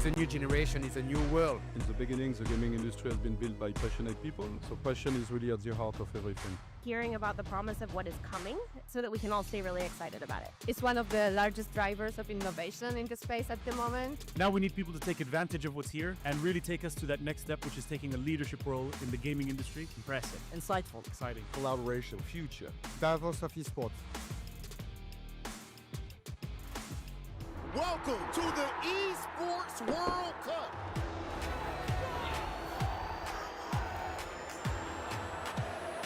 is a new generation, it's a new world. In the beginning, the gaming industry has been built by passionate people, so passion is really at the heart of everything. Hearing about the promise of what is coming so that we can all stay really excited about it. It's one of the largest drivers of innovation in the space at the moment. Now we need people to take advantage of what's here and really take us to that next step, which is taking a leadership role in the gaming industry. Impressive, insightful, exciting, collaboration, future, Davos of Esports. Welcome to the Esports World Cup.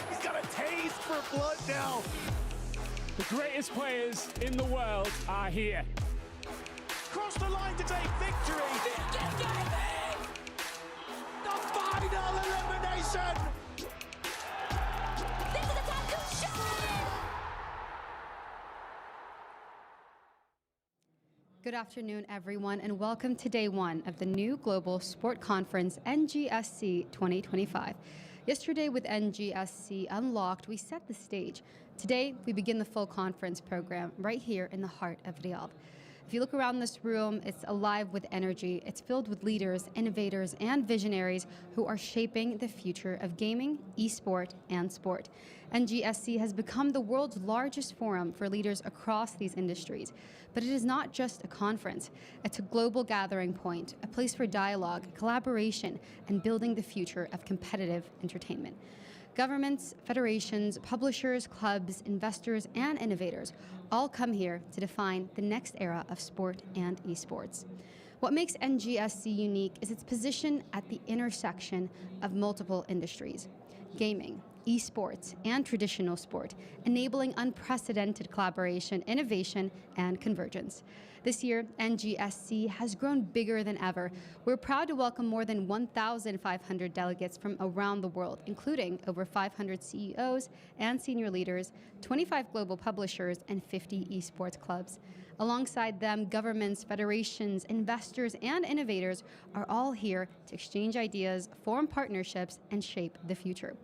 He's got a taste for blood now. The greatest players in the world are here. Cross the line to take victory. The final elimination. This is the time to shine. Good afternoon, everyone, and welcome to day one of the new global sport conference, NGSC 2025. Yesterday with NGSC Unlocked, we set the stage. Today, we begin the full conference program right here in the heart of Riyadh. If you look around this room, it's alive with energy. It's filled with leaders, innovators, and visionaries who are shaping the future of gaming, esport, and sport. NGSC has become the world's largest forum for leaders across these industries. But it is not just a conference. It's a global gathering point, a place for dialogue, collaboration, and building the future of competitive entertainment. Governments, federations, publishers, clubs, investors, and innovators all come here to define the next era of sport and esports. What makes NGSC unique is its position at the intersection of multiple industries: gaming, esports, and traditional sport, enabling unprecedented collaboration, innovation, and convergence. This year, NGSC has grown bigger than ever. We're proud to welcome more than 1,500 delegates from around the world, including over 500 CEOs and senior leaders, 25 global publishers, and 50 esports clubs. Alongside them, governments, federations, investors, and innovators are all here to exchange ideas, form partnerships, and shape the future.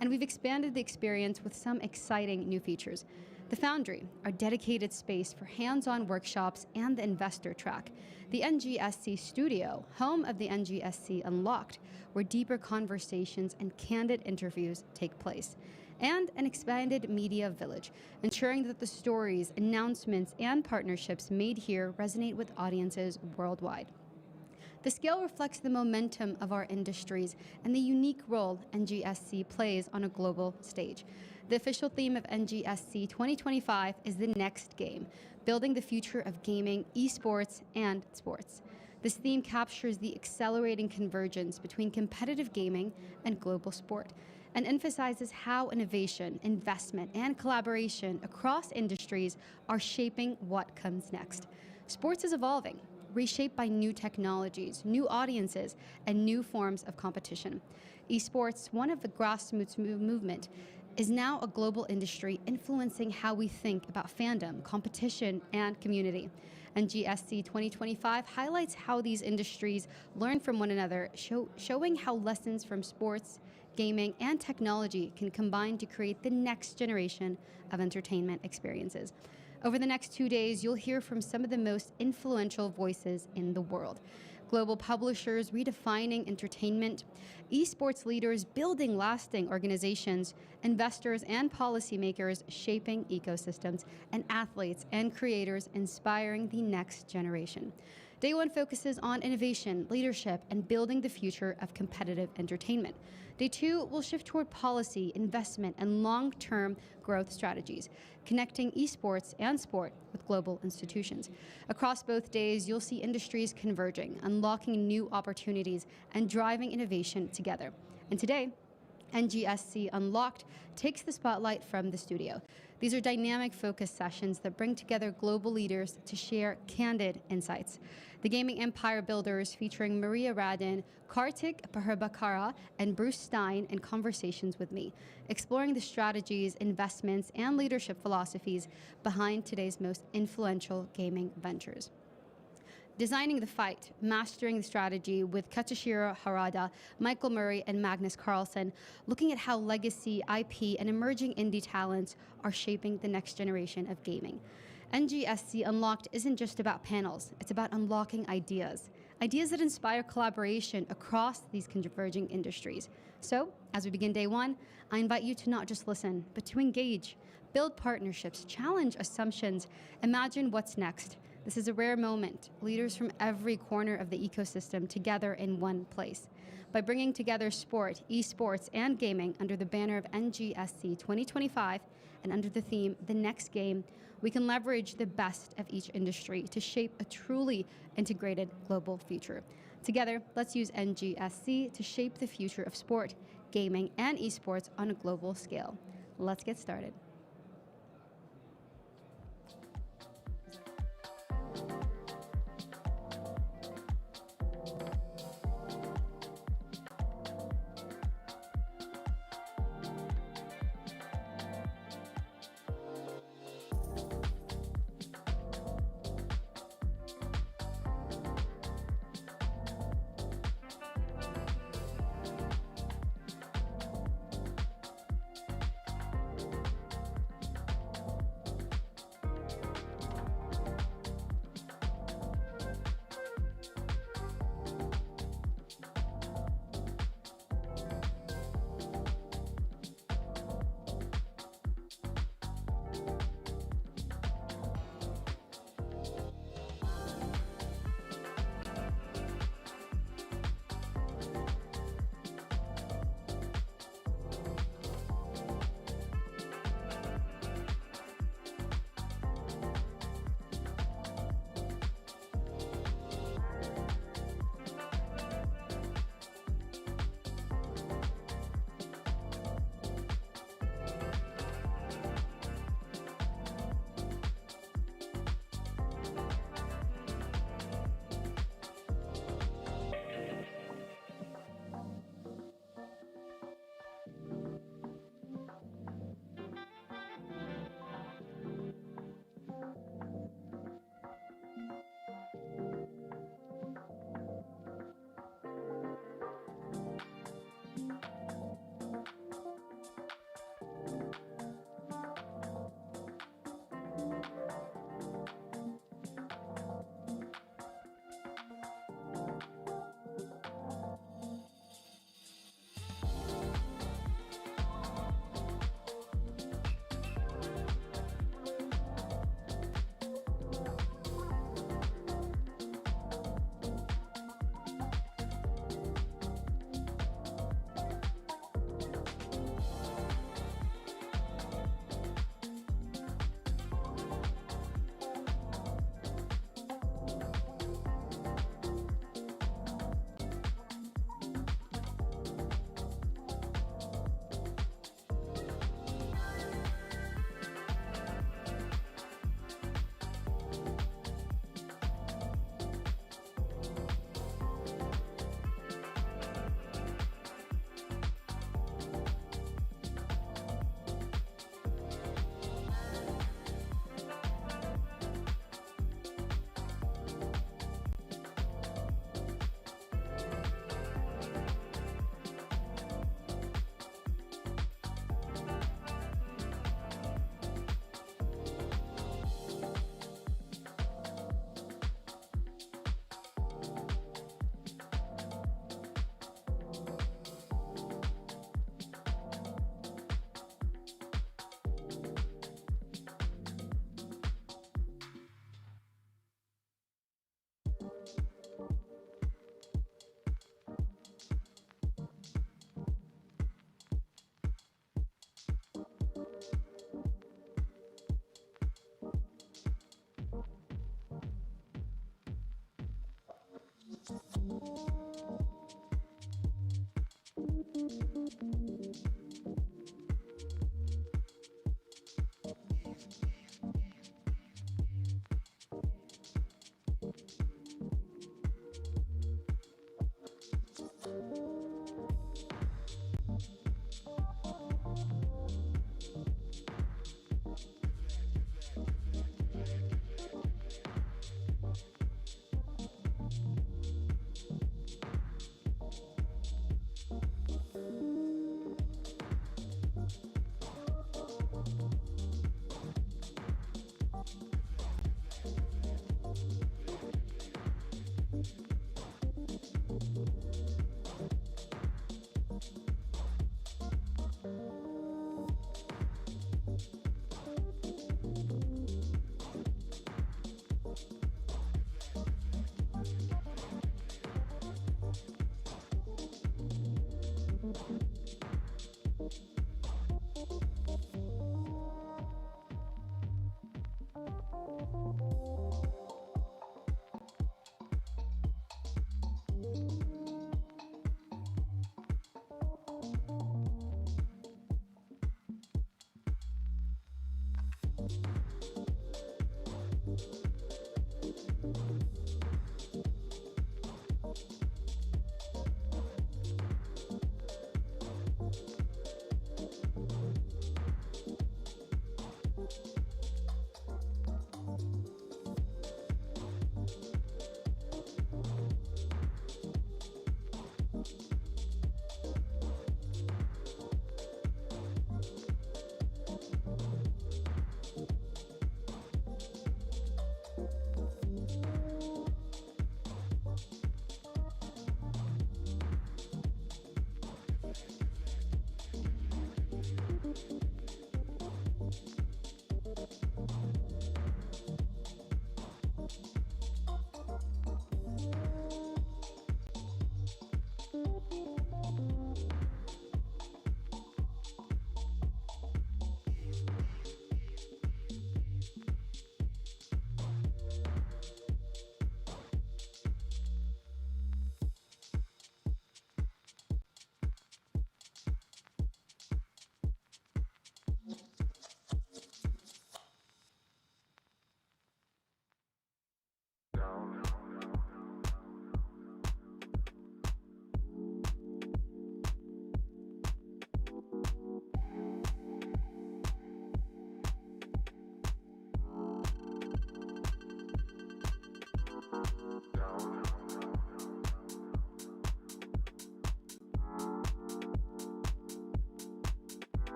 And we've expanded the experience with some exciting new features. The Foundry, our dedicated space for hands-on workshops, and the investor track. The NGSC Studio, home of the NGSC Unlocked, where deeper conversations and candid interviews take place. And an expanded media village, ensuring that the stories, announcements, and partnerships made here resonate with audiences worldwide. The scale reflects the momentum of our industries and the unique role NGSC plays on a global stage. The official theme of NGSC 2025 is the next game, building the future of gaming, esports, and sports. This theme captures the accelerating convergence between competitive gaming and global sport, and emphasizes how innovation, investment, and collaboration across industries are shaping what comes next. Sports is evolving, reshaped by new technologies, new audiences, and new forms of competition. Esports, one of the grassroots movement, is now a global industry influencing how we think about fandom, competition, and community. NGSC 2025 highlights how these industries learn from one another, showing how lessons from sports, gaming, and technology can combine to create the next generation of entertainment experiences. Over the next 2 days, you'll hear from some of the most influential voices in the world. Global publishers redefining entertainment, esports leaders building lasting organizations, investors and policymakers shaping ecosystems, and athletes and creators inspiring the next generation. Day one focuses on innovation, leadership, and building the future of competitive entertainment. Day two will shift toward policy, investment, and long-term growth strategies, connecting esports and sport with global institutions. Across both days, you'll see industries converging, unlocking new opportunities, and driving innovation together. And today, NGSC Unlocked takes the spotlight from the studio. These are dynamic focus sessions that bring together global leaders to share candid insights. The gaming empire builders featuring Maria Radin, Kartik Paharbakara, and Bruce Stein in conversations with me, exploring the strategies, investments, and leadership philosophies behind today's most influential gaming ventures. Designing the Fight, Mastering the Strategy with Katsushiro Harada, Michael Murray, and Magnus Carlsen, looking at how legacy, IP, and emerging indie talents are shaping the next generation of gaming. NGSC Unlocked isn't just about panels, it's about unlocking ideas ideas that inspire collaboration across these converging industries. So, as we begin day one, I invite you to not just listen, but to engage, build partnerships, challenge assumptions, imagine what's next. This is a rare moment, leaders from every corner of the ecosystem together in one place. By bringing together sport, esports, and gaming under the banner of NGSC 2025 and under the theme, The Next Game, we can leverage the best of each industry to shape a truly integrated global future. Together, let's use NGSC to shape the future of sport, gaming, and esports on a global scale. Let's get started.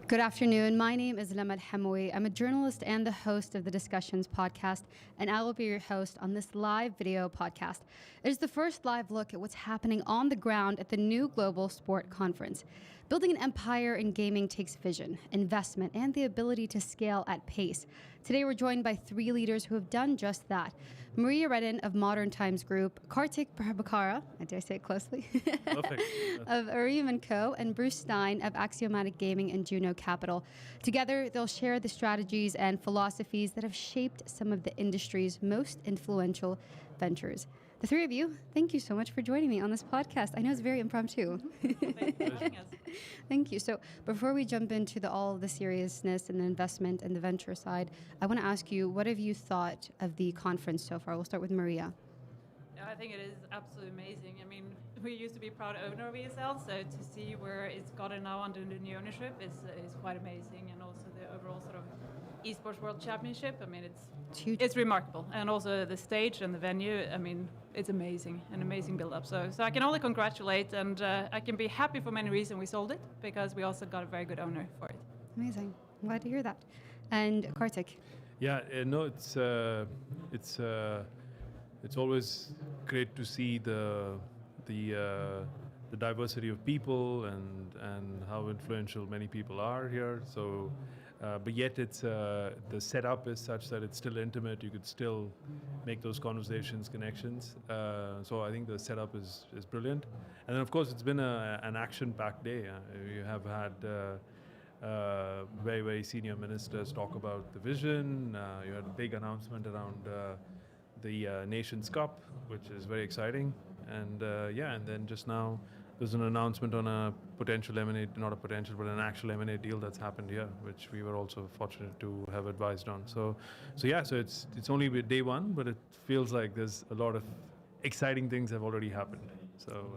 Good afternoon. My name is Lamal Hamoui. I'm a journalist and the host of the Discussions podcast, and I will be your host on this live video podcast. It is the first live look at what's happening on the ground at the new Global Sport Conference. Building an empire in gaming takes vision, investment, and the ability to scale at pace. Today, we're joined by three leaders who have done just that. Maria Redden of Modern Times Group, Kartik Prabhakara, did I say it closely? Perfect. of Arim & Co., and Bruce Stein of Axiomatic Gaming and Juno Capital. Together, they'll share the strategies and philosophies that have shaped some of the industry's most influential ventures. The three of you, thank you so much for joining me on this podcast. I know it's very impromptu. Thank you. So before we jump into all the seriousness and the investment and the venture side, I want to ask you, what have you thought of the conference so far? We'll start with Maria. Yeah, I think it is absolutely amazing. I mean, we used to be proud owner of ESL, so to see where it's gotten now under the new ownership is quite amazing, and also the overall sort of Esports World Championship. I mean, it's remarkable, and also the stage and the venue. I mean, it's amazing, an amazing build-up. So I can only congratulate, and I can be happy for many reasons we sold it, because we also got a very good owner for it. Amazing. I'm glad to hear that. And Kartik. Yeah, no, it's always great to see the diversity of people and how influential many people are here. So, but yet it's the setup is such that it's still intimate. You could still make those conversations, connections. So I think the setup is brilliant. And then of course it's been an action-packed day. You have had very, very senior ministers talk about the vision. You had a big announcement around the Nations Cup, which is very exciting. And and then just now there's an announcement on a potential M&A, not a potential, but an actual M&A deal that's happened here, which we were also fortunate to have advised on. So it's only day one, but it feels like there's a lot of exciting things have already happened. So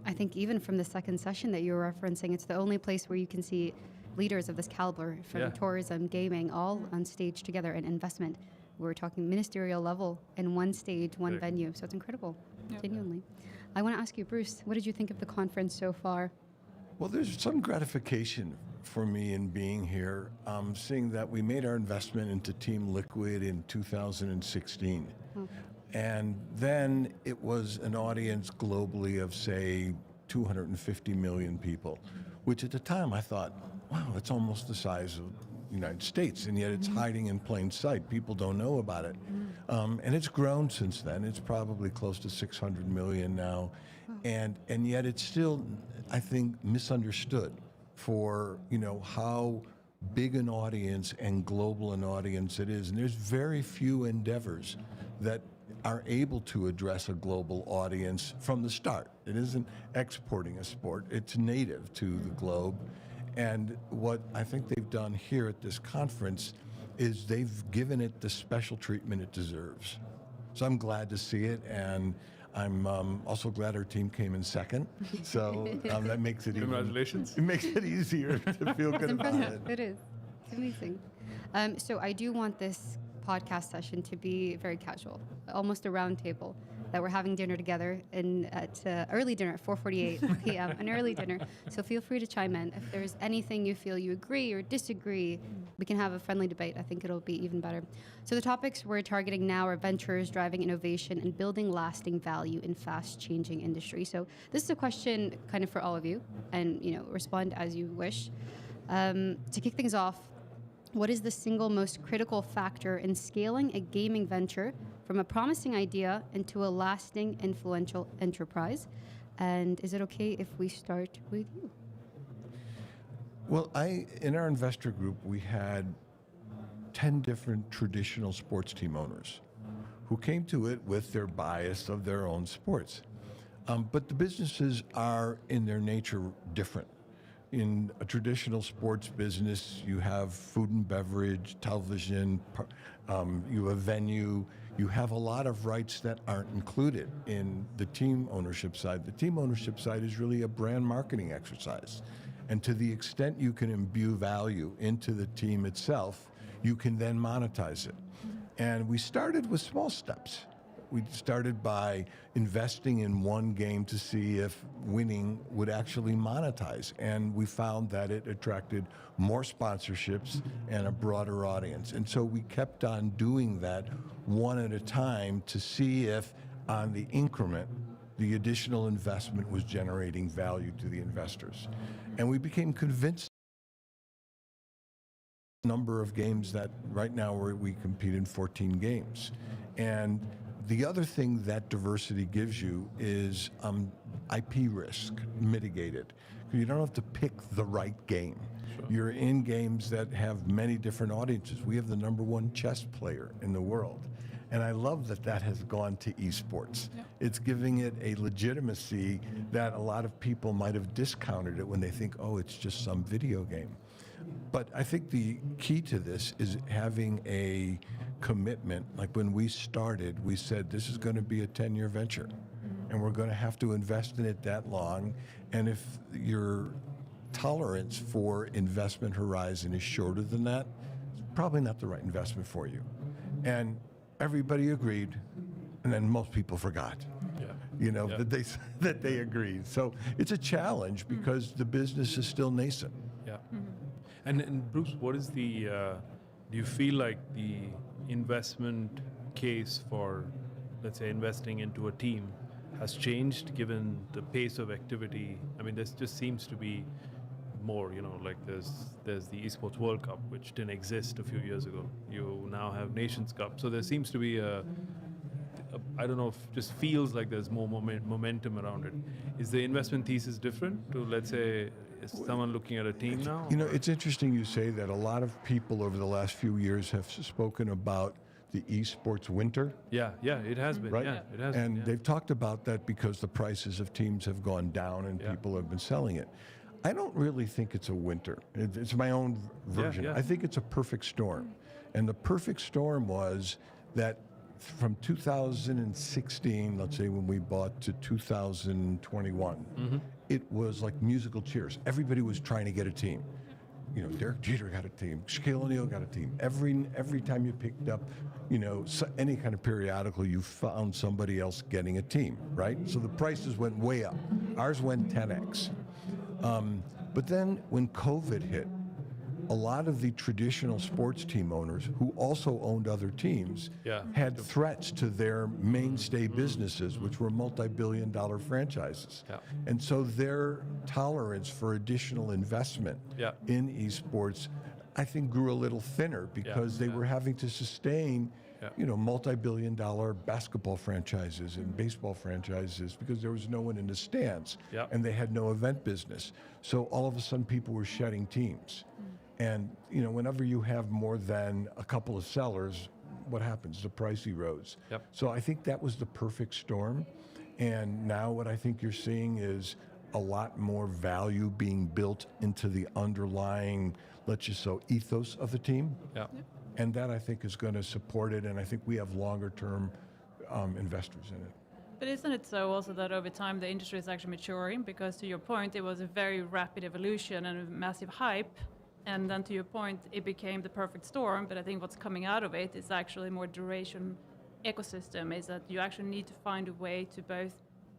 I think even from the second session that you were referencing, it's the only place where you can see leaders of this caliber from tourism, gaming, all on stage together, and investment. We're talking ministerial level in one stage, one venue. So it's incredible, genuinely. I want to ask you, Bruce, what did you think of the conference so far? Well, there's some gratification for me in being here, seeing that we made our investment into Team Liquid in 2016. And then it was an audience globally of, say, 250 million people, which at the time I thought, wow, that's almost the size of the United States, and yet it's hiding in plain sight. People don't know about it. And it's grown since then. It's probably close to 600 million now. And yet it's still, I think, misunderstood for, how big an audience and global an audience it is. And there's very few endeavors that are able to address a global audience from the start. It isn't exporting a sport, it's native to the globe. And what I think they've done here at this conference is they've given it the special treatment it deserves. So I'm glad to see it, and I'm also glad our team came in second. So that makes it Congratulations. It makes it easier to feel good about it. It is. It's amazing. So I do want this podcast session to be very casual, almost a round table, that we're having dinner together at early dinner at 4:48 p.m., an early dinner. So feel free to chime in. If there's anything you feel you agree or disagree, we can have a friendly debate. I think it'll be even better. So the topics we're targeting now are ventures, driving innovation, and building lasting value in fast-changing industry. So this is a question kind of for all of you, and respond as you wish. To kick things off, what is the single most critical factor in scaling a gaming venture from a promising idea into a lasting, influential enterprise? And is it okay if we start with you? Well, in our investor group, we had 10 different traditional sports team owners who came to it with their bias of their own sports. But the businesses are, in their nature, different. In a traditional sports business, you have food and beverage, television, you have venue, you have a lot of rights that aren't included in the team ownership side. The team ownership side is really a brand marketing exercise. And to the extent you can imbue value into the team itself, you can then monetize it. And we started with small steps. We started by investing in one game to see if winning would actually monetize. And we found that it attracted more sponsorships and a broader audience. And so we kept on doing that one at a time to see if on the increment, the additional investment was generating value to the investors. And we became convinced number of games that right now we compete in 14 games. And the other thing that diversity gives you is IP risk mitigated. You don't have to pick the right game. Sure. You're in games that have many different audiences. We have the #1 chess player in the world. And I love that that has gone to esports. Yeah. It's giving it a legitimacy that a lot of people might have discounted it when they think, oh, it's just some video game. But I think the key to this is having a commitment. Like when we started, we said this is going to be a 10-year venture, and we're going to have to invest in it that long. And if your tolerance for investment horizon is shorter than that, it's probably not the right investment for you. And everybody agreed, and then most people forgot. Yeah. That they agreed. So it's a challenge because the business is still nascent. Yeah. And Bruce, what is the? Do you feel like the investment case for, let's say, investing into a team has changed given the pace of activity? I mean, this just seems to be more, like there's the Esports World Cup, which didn't exist a few years ago. You now have Nations Cup. So there seems to be I don't know, if it just feels like there's more momentum around it. Is the investment thesis different to, let's say, is someone looking at a team now? It's interesting you say that. A lot of people over the last few years have spoken about the esports winter. Yeah, it has been. Right? Yeah, it has and been, they've talked about that because the prices of teams have gone down and people have been selling it. I don't really think it's a winter. It's my own version. I think it's a perfect storm. And the perfect storm was that from 2016, let's say when we bought, to 2021, it was like musical chairs. Everybody was trying to get a team. Derek Jeter got a team. Shaquille O'Neal got a team. Every time you picked up, any kind of periodical, you found somebody else getting a team, right? So the prices went way up. Ours went 10x. But then when COVID hit, a lot of the traditional sports team owners who also owned other teams had threats to their mainstay businesses, which were multi-billion-dollar franchises. And so their tolerance for additional investment in esports, I think, grew a little thinner because they were having to sustain multi-billion-dollar basketball franchises and baseball franchises because there was no one in the stands and they had no event business. So all of a sudden people were shedding teams. And whenever you have more than a couple of sellers, what happens? The price erodes. So I think that was the perfect storm. And now what I think you're seeing is a lot more value being built into the underlying, let's just say, ethos of the team. And that, I think, is going to support it, and I think we have longer-term investors in it. But isn't it so also that over time the industry is actually maturing? Because to your point, it was a very rapid evolution and a massive hype, and then to your point, it became the perfect storm. But I think what's coming out of it is actually more duration ecosystem, is that you actually need to find a way to both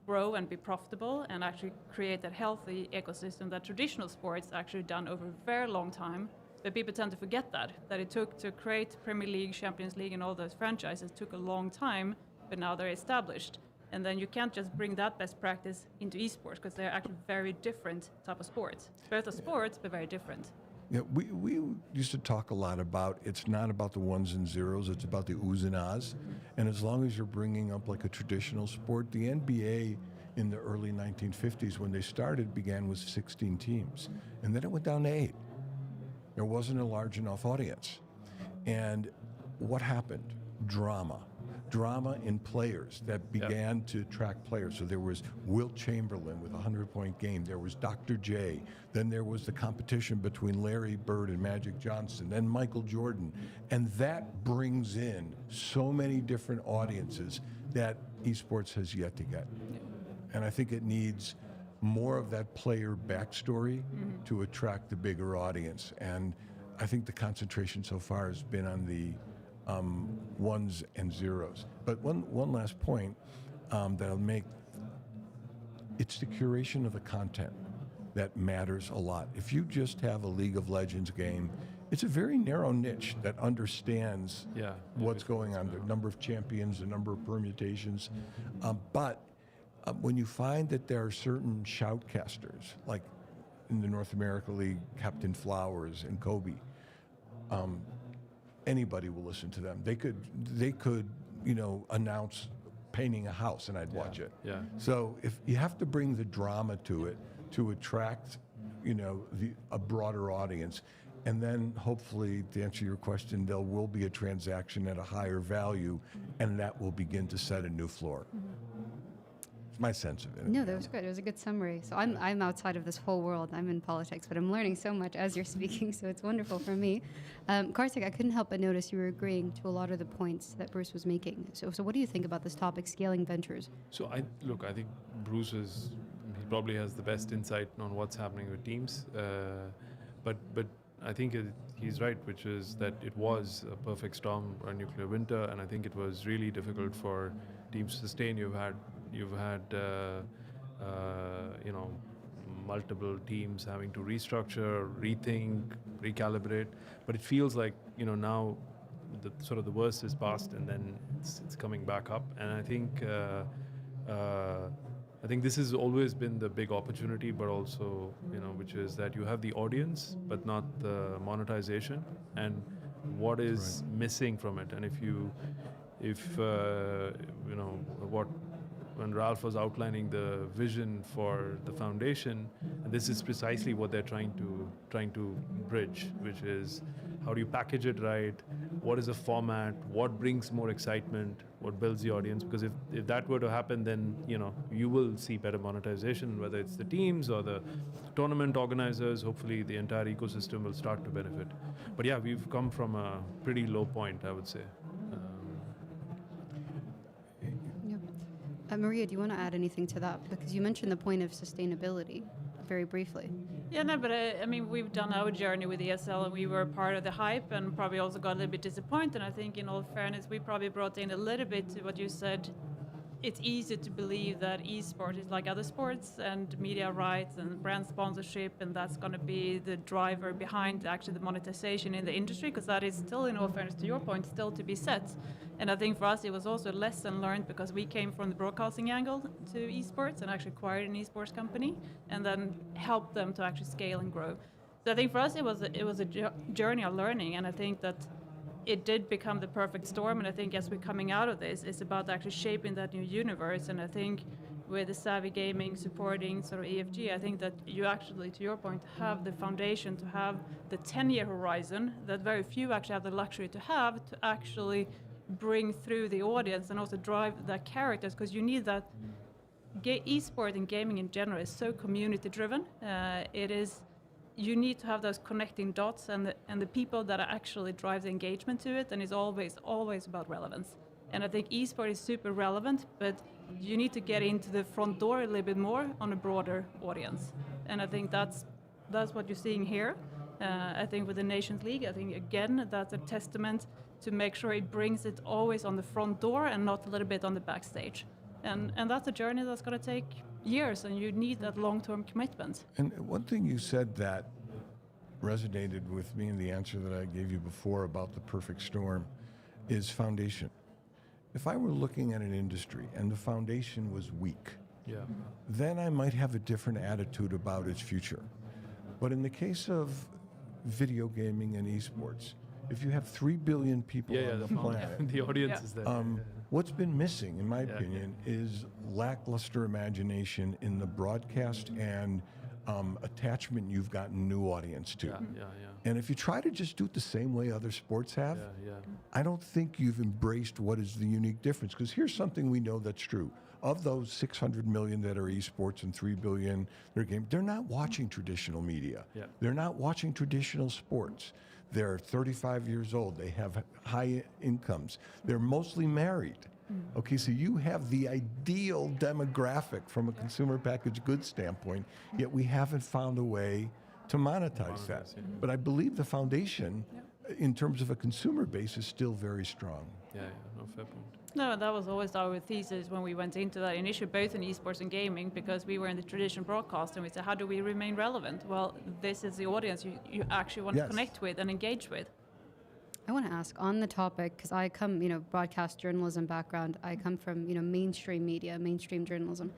grow and be profitable and actually create that healthy ecosystem that traditional sports actually done over a very long time. But people tend to forget that it took to create Premier League, Champions League, and all those franchises took a long time, but now they're established. And then you can't just bring that best practice into esports because they're actually very different type of sports. Both are sports, but very different. Yeah, we used to talk a lot about, it's not about the ones and zeros, it's about the oohs and ahs. And as long as you're bringing up like a traditional sport, the NBA in the early 1950s when they started began with 16 teams. And then it went down to 8. There wasn't a large enough audience. And what happened? Drama. Drama in players that began to attract players. So there was Wilt Chamberlain with a 100-point game. There was Dr. J. Then there was the competition between Larry Bird and Magic Johnson. Then Michael Jordan. And that brings in so many different audiences that esports has yet to get. And I think it needs more of that player backstory to attract the bigger audience. And I think the concentration so far has been on the ones and zeros. But one last point that I'll make, it's the curation of the content that matters a lot. If you just have a League of Legends game, it's a very narrow niche that understands what's going on, the number of champions, the number of permutations. But when you find that there are certain shoutcasters, like in the North America League, Captain Flowers and Kobe, anybody will listen to them. They could announce painting a house and I'd watch it. So if you have to bring the drama to it to attract, a broader audience, and then hopefully, to answer your question, there will be a transaction at a higher value, and that will begin to set a new floor. It's my sense of it. No, that was good. It was a good summary. So I'm outside of this whole world. I'm in politics, but I'm learning so much as you're speaking, so it's wonderful for me. Kartik, I couldn't help but notice you were agreeing to a lot of the points that Bruce was making. So what do you think about this topic, scaling ventures? So I think Bruce he probably has the best insight on what's happening with teams. But I think he's right, which is that it was a perfect storm, a nuclear winter, and I think it was really difficult for teams to sustain. You've had multiple teams having to restructure, rethink, recalibrate. But it feels like now the worst is past, and then it's coming back up. And I think this has always been the big opportunity, but also which is that you have the audience, but not the monetization, and what is missing from it. And when Ralph was outlining the vision for the foundation, and this is precisely what they're trying to bridge, which is how do you package it right, what is the format, what brings more excitement, what builds the audience, because if that were to happen, then you will see better monetization, whether it's the teams or the tournament organizers. Hopefully the entire ecosystem will start to benefit. But yeah, we've come from a pretty low point, I would say. Maria, do you want to add anything to that? Because you mentioned the point of sustainability very briefly. Yeah, no, but we've done our journey with ESL, and we were part of the hype, and probably also got a little bit disappointed. And I think, in all fairness, we probably brought in a little bit to what you said, it's easy to believe that esports is like other sports and media rights and brand sponsorship, and that's going to be the driver behind actually the monetization in the industry, because that is still, in all fairness to your point, still to be set. And I think for us it was also a lesson learned, because we came from the broadcasting angle to esports and actually acquired an esports company and then helped them to actually scale and grow. So I think for us it was a journey of learning, and I think that it did become the perfect storm. And I think as we're coming out of this, it's about actually shaping that new universe. And I think with the Savvy Gaming supporting sort of EFG, I think that you actually, to your point, have the foundation to have the 10-year horizon that very few actually have the luxury to have, to actually bring through the audience and also drive that characters, because you need that. Esport and gaming in general is so community driven. You need to have those connecting dots and the people that actually drive the engagement to it, and it's always about relevance. And I think esport is super relevant, but you need to get into the front door a little bit more on a broader audience. And I think that's what you're seeing here. I think with the Nations League, I think again that's a testament to make sure it brings it always on the front door and not a little bit on the backstage. And that's a journey that's going to take years, and you need that long-term commitment. And one thing you said that resonated with me in the answer that I gave you before about the perfect storm is foundation. If I were looking at an industry and the foundation was weak, then I might have a different attitude about its future. But in the case of video gaming and esports, if you have 3 billion people on the planet, the audience is there. What's been missing, in my opinion, is lackluster imagination in the broadcast and attachment you've gotten new audience to. And if you try to just do it the same way other sports have, I don't think you've embraced what is the unique difference. Because here's something we know that's true. Of those 600 million that are esports and 3 billion that are games, they're not watching traditional media. They're not watching traditional sports. They're 35 years old. They have high incomes. They're mostly married. Okay, so you have the ideal demographic from a consumer packaged goods standpoint, yet we haven't found a way to monetize that. But I believe the foundation, in terms of a consumer base, is still very strong. No, fair point. No, that was always our thesis when we went into that initiative, both in esports and gaming, because we were in the traditional broadcast, and we said, how do we remain relevant? Well, this is the audience you actually want to connect with and engage with. I want to ask on the topic, because I come, broadcast journalism background. I come from, mainstream media, mainstream journalism.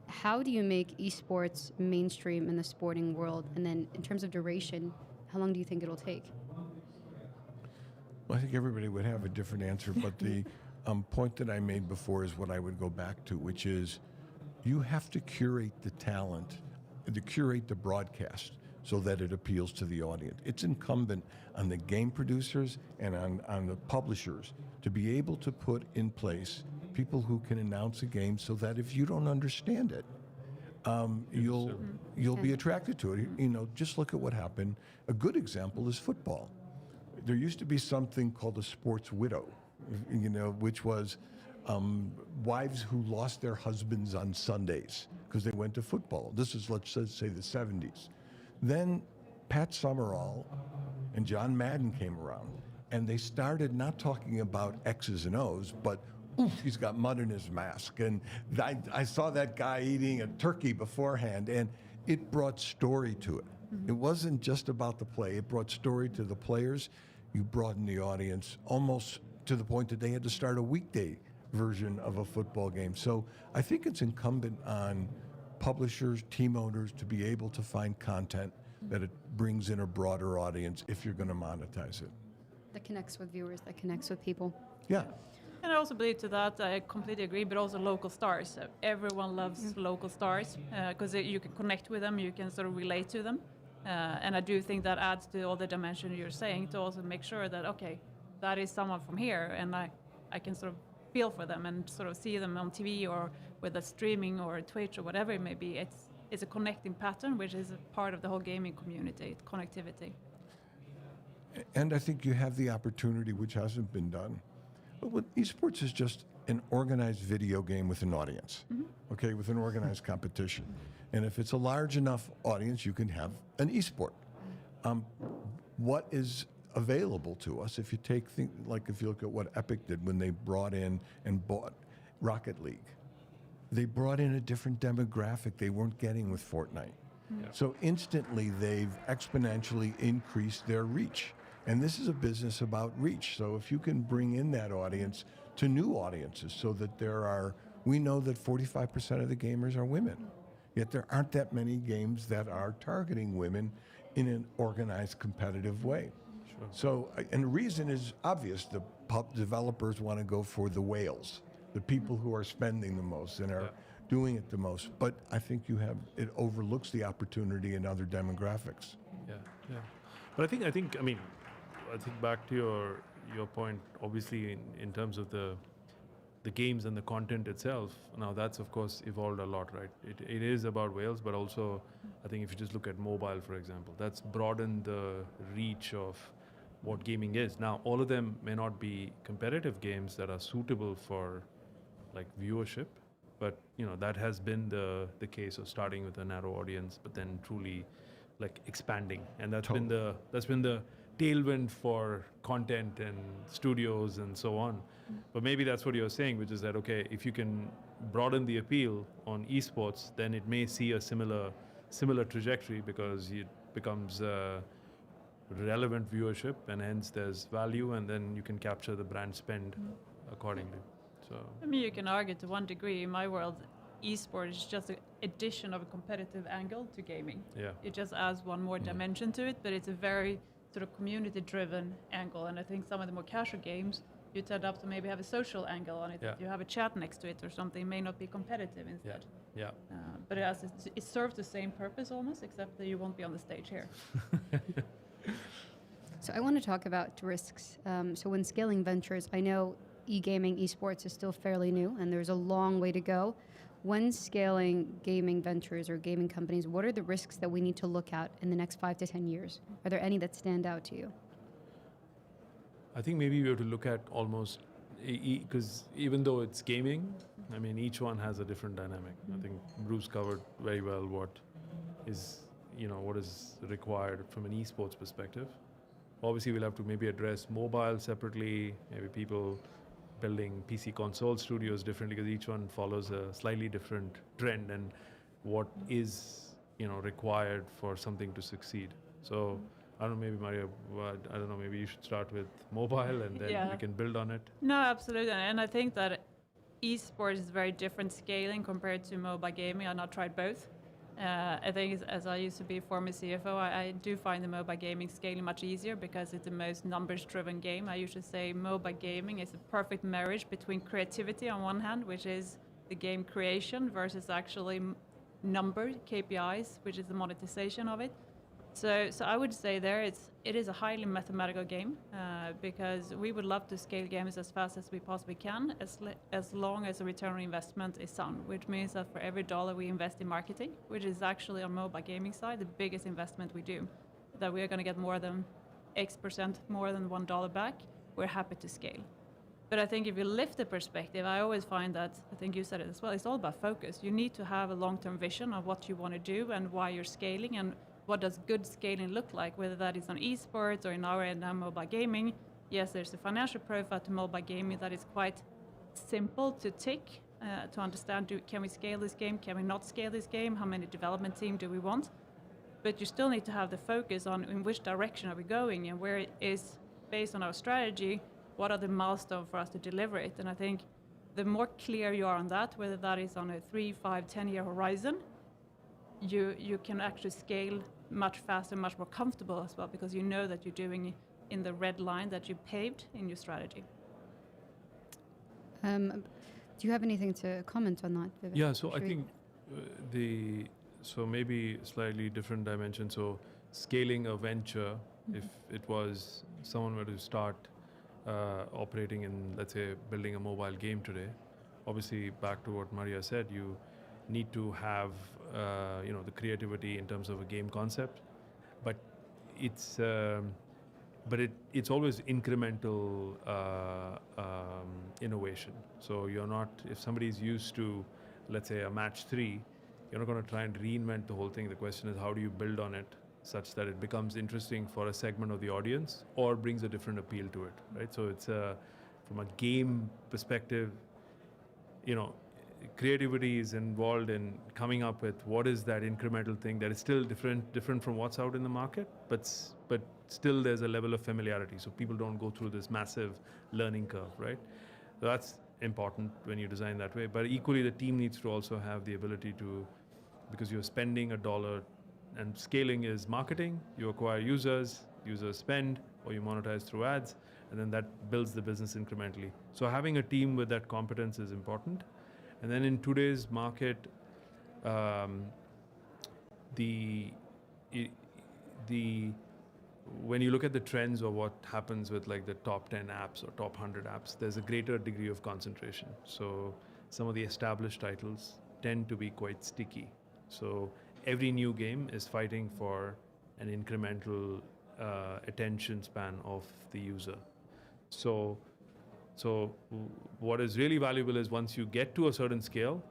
How do you make esports mainstream in the sporting world? And then in terms of duration, how long do you think it'll take? Well, I think everybody would have a different answer, but the point that I made before is what I would go back to, which is you have to curate the talent, to curate the broadcast so that it appeals to the audience. It's incumbent on the game producers and on the publishers to be able to put in place people who can announce a game so that if you don't understand it, you'll be attracted to it. Just look at what happened. A good example is football. There used to be something called a sports widow, which was wives who lost their husbands on Sundays because they went to football. This is, let's say, the 70s. Then Pat Summerall and John Madden came around, and they started not talking about X's and O's, but oof, he's got mud in his mask. And I saw that guy eating a turkey beforehand, and it brought story to it. It wasn't just about the play. It brought story to the players. You broadened the audience almost to the point that they had to start a weekday version of a football game. So I think it's incumbent on publishers, team owners to be able to find content that it brings in a broader audience if you're going to monetize it. That connects with viewers, that connects with people. Yeah. And I also believe to that, I completely agree, but also local stars. So everyone loves local stars because you can connect with them, you can sort of relate to them. And I do think that adds to all the dimension you're saying, to also make sure that, okay, that is someone from here, and I can sort of feel for them and sort of see them on TV or whether streaming or Twitch or whatever it may be. It's a connecting pattern, which is a part of the whole gaming community, connectivity. And I think you have the opportunity, which hasn't been done. But what esports is just an organized video game with an audience, okay, with an organized competition. And if it's a large enough audience, you can have an esport. What is available to us, if you take if you look at what Epic did when they brought in and bought Rocket League. They brought in a different demographic they weren't getting with Fortnite. So instantly they've exponentially increased their reach. And this is a business about reach. So if you can bring in that audience to new audiences so that we know that 45% of the gamers are women. Yet there aren't that many games that are targeting women in an organized, competitive way. Sure. So, and the reason is obvious. The developers want to go for the whales, the people who are spending the most and are doing it the most. But I think it overlooks the opportunity in other demographics. Yeah. But I think back to your point, obviously in terms of the games and the content itself, now that's of course evolved a lot, right? It is about whales, but also I think if you just look at mobile, for example, that's broadened the reach of what gaming is. Now, all of them may not be competitive games that are suitable for like viewership, but that has been the case of starting with a narrow audience, but then truly like expanding, and that's been the tailwind for content and studios and so on. But maybe that's what you're saying, which is that, okay, if you can broaden the appeal on esports, then it may see a similar trajectory because it becomes relevant viewership, and hence there's value, and then you can capture the brand spend accordingly. So I mean, you can argue to one degree, in my world, esports is just an addition of a competitive angle to gaming. Yeah. It just adds one more dimension to it, but it's a very sort of community-driven angle. And I think some of the more casual games, you tend up to maybe have a social angle on it. Yeah. You have a chat next to it or something. It may not be competitive instead. Yeah. But it serves the same purpose almost, except that you won't be on the stage here. So I want to talk about risks. So when scaling ventures, I know e-gaming, esports is still fairly new, and there's a long way to go. When scaling gaming ventures or gaming companies, what are the risks that we need to look at in the next 5 to 10 years? Are there any that stand out to you? I think maybe we have to look at almost, because even though it's gaming, I mean, each one has a different dynamic. I think Bruce covered very well what is required from an esports perspective. Obviously, we'll have to maybe address mobile separately, maybe people building PC console studios differently, because each one follows a slightly different trend and what is required for something to succeed. So I don't know, maybe Maria, maybe you should start with mobile and then we can build on it. No, absolutely. And I think that esports is very different scaling compared to mobile gaming. I've not tried both. I think as I used to be a former CFO, I do find the mobile gaming scaling much easier because it's the most numbers-driven game. I usually say mobile gaming is a perfect marriage between creativity on one hand, which is the game creation, versus actually number KPIs, which is the monetization of it. So I would say it is a highly mathematical game because we would love to scale games as fast as we possibly can, as long as the return on investment is sound, which means that for every dollar we invest in marketing, which is actually on mobile gaming side the biggest investment we do, that we are going to get more than X% more than $1 back, we're happy to scale. But I think if you lift the perspective, I always find that, I think you said it as well, it's all about focus. You need to have a long-term vision of what you want to do and why you're scaling, and what does good scaling look like, whether that is on esports or in our end now mobile gaming. Yes, there's a financial profile to mobile gaming that is quite simple to tick, to understand, can we scale this game, can we not scale this game, how many development team do we want? But you still need to have the focus on in which direction are we going, and where it is based on our strategy, what are the milestones for us to deliver it. And I think the more clear you are on that, whether that is on a 3, 5, 10-year horizon, you can actually scale much faster, much more comfortable as well, because you know that you're doing in the red line that you paved in your strategy. Do you have anything to comment on that, Vivek? Yeah, so I think so maybe slightly different dimension. So scaling a venture, if it was someone were to start operating in, let's say, building a mobile game today, obviously back to what Maria said, you need to have the creativity in terms of a game concept, but it's always incremental innovation. So you're not, if somebody's used to, let's say, a match 3, you're not going to try and reinvent the whole thing. The question is, how do you build on it such that it becomes interesting for a segment of the audience or brings a different appeal to it, right? So it's from a game perspective, creativity is involved in coming up with what is that incremental thing that is still different from what's out in the market, but still there's a level of familiarity, so people don't go through this massive learning curve, right? So that's important when you design that way. But equally, the team needs to also have the ability to, because you're spending $1 and scaling is marketing, you acquire users spend, or you monetize through ads, and then that builds the business incrementally. So having a team with that competence is important. And then in today's market, when you look at the trends of what happens with like the top 10 apps or top 100 apps, there's a greater degree of concentration. So some of the established titles tend to be quite sticky. So every new game is fighting for an incremental attention span of the user. So what is really valuable is once you get to a certain scale,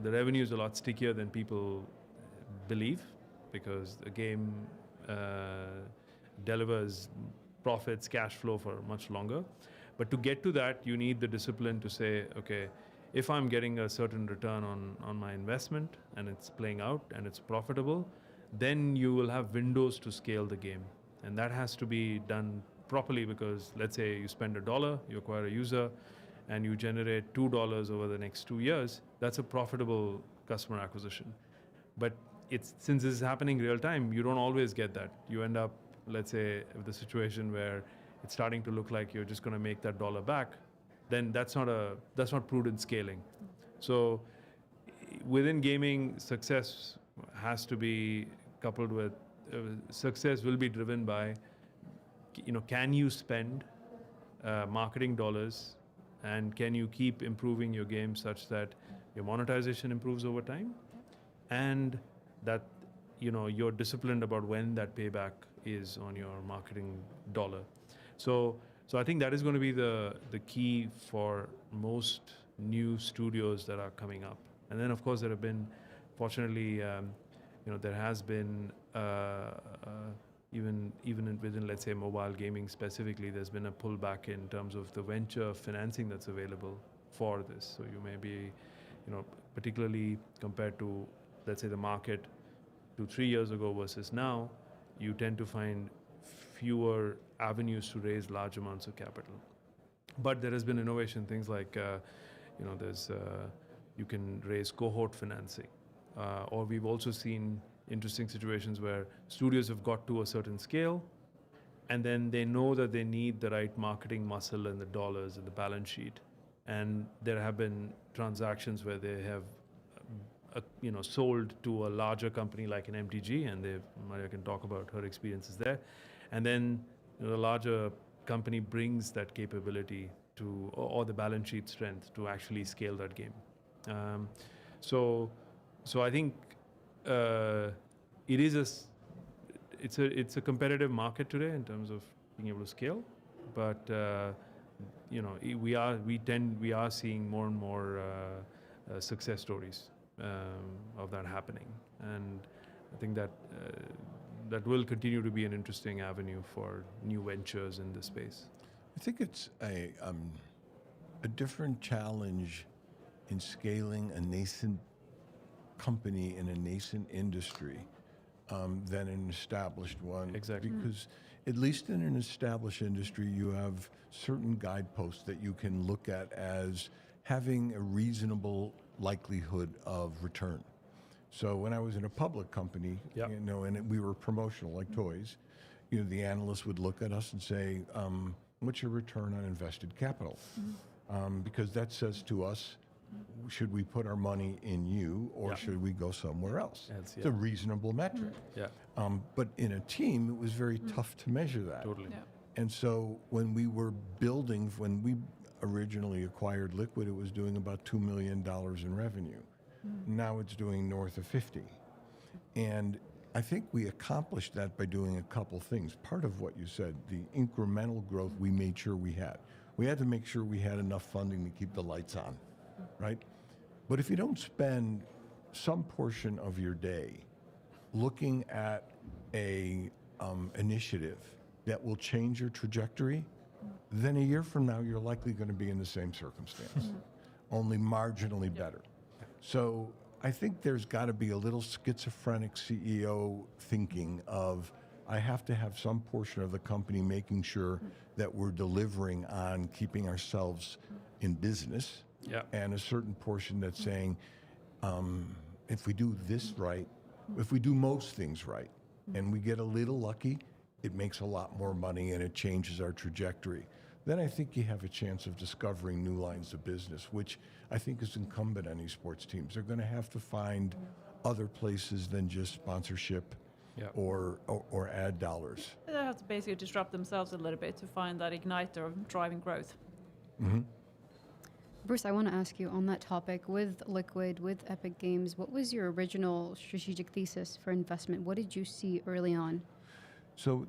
the revenue is a lot stickier than people believe, because the game delivers profits, cash flow for much longer. But to get to that, you need the discipline to say, okay, if I'm getting a certain return on my investment and it's playing out and it's profitable, then you will have windows to scale the game. And that has to be done properly, because let's say you spend $1, you acquire a user, and you generate $2 over the next 2 years, that's a profitable customer acquisition. But since this is happening real time, you don't always get that. You end up, let's say, with the situation where it's starting to look like you're just going to make that $1 back, then that's not prudent scaling. So within gaming, success has to be coupled with success will be driven by, can you spend marketing dollars, and can you keep improving your game such that your monetization improves over time, and that you're disciplined about when that payback is on your marketing dollar. So I think that is going to be the key for most new studios that are coming up. And then of course there have been, fortunately, there has been even within, let's say, mobile gaming specifically, there's been a pullback in terms of the venture financing that's available for this. So you may be, particularly compared to, let's say, the market 2-3 years ago versus now, you tend to find fewer avenues to raise large amounts of capital. But there has been innovation, things like, you can raise cohort financing. Or we've also seen interesting situations where studios have got to a certain scale, and then they know that they need the right marketing muscle and the dollars and the balance sheet. And there have been transactions where they have, sold to a larger company like an MTG, and Maria can talk about her experiences there. And then the larger company brings that capability to, or the balance sheet strength to actually scale that game. So I think it's a competitive market today in terms of being able to scale, but we are seeing more and more success stories of that happening, and I think that that will continue to be an interesting avenue for new ventures in this space. I think it's a different challenge in scaling a nascent company in a nascent industry than an established one. Exactly. Because at least in an established industry, you have certain guideposts that you can look at as having a reasonable likelihood of return. So when I was in a public company, and we were promotional like toys, the analysts would look at us and say, what's your return on invested capital? Because that says to us, should we put our money in you, or should we go somewhere else? It's a reasonable metric. But in a team, it was very tough to measure that. Totally. And so when we originally acquired Liquid, it was doing about $2 million in revenue. Now it's doing north of 50. And I think we accomplished that by doing a couple things. Part of what you said, the incremental growth we made sure we had. We had to make sure we had enough funding to keep the lights on, right? But if you don't spend some portion of your day looking at a initiative that will change your trajectory, then a year from now, you're likely going to be in the same circumstance. only marginally better. So I think there's got to be a little schizophrenic CEO thinking of, I have to have some portion of the company making sure that we're delivering on keeping ourselves in business, and a certain portion that's saying, if we do this right, if we do most things right, and we get a little lucky, it makes a lot more money and it changes our trajectory. Then I think you have a chance of discovering new lines of business, which I think is incumbent on esports teams. They're going to have to find other places than just sponsorship or ad dollars. They have to basically disrupt themselves a little bit to find that igniter of driving growth. Bruce, I want to ask you on that topic, with Liquid, with Epic Games, what was your original strategic thesis for investment? What did you see early on? So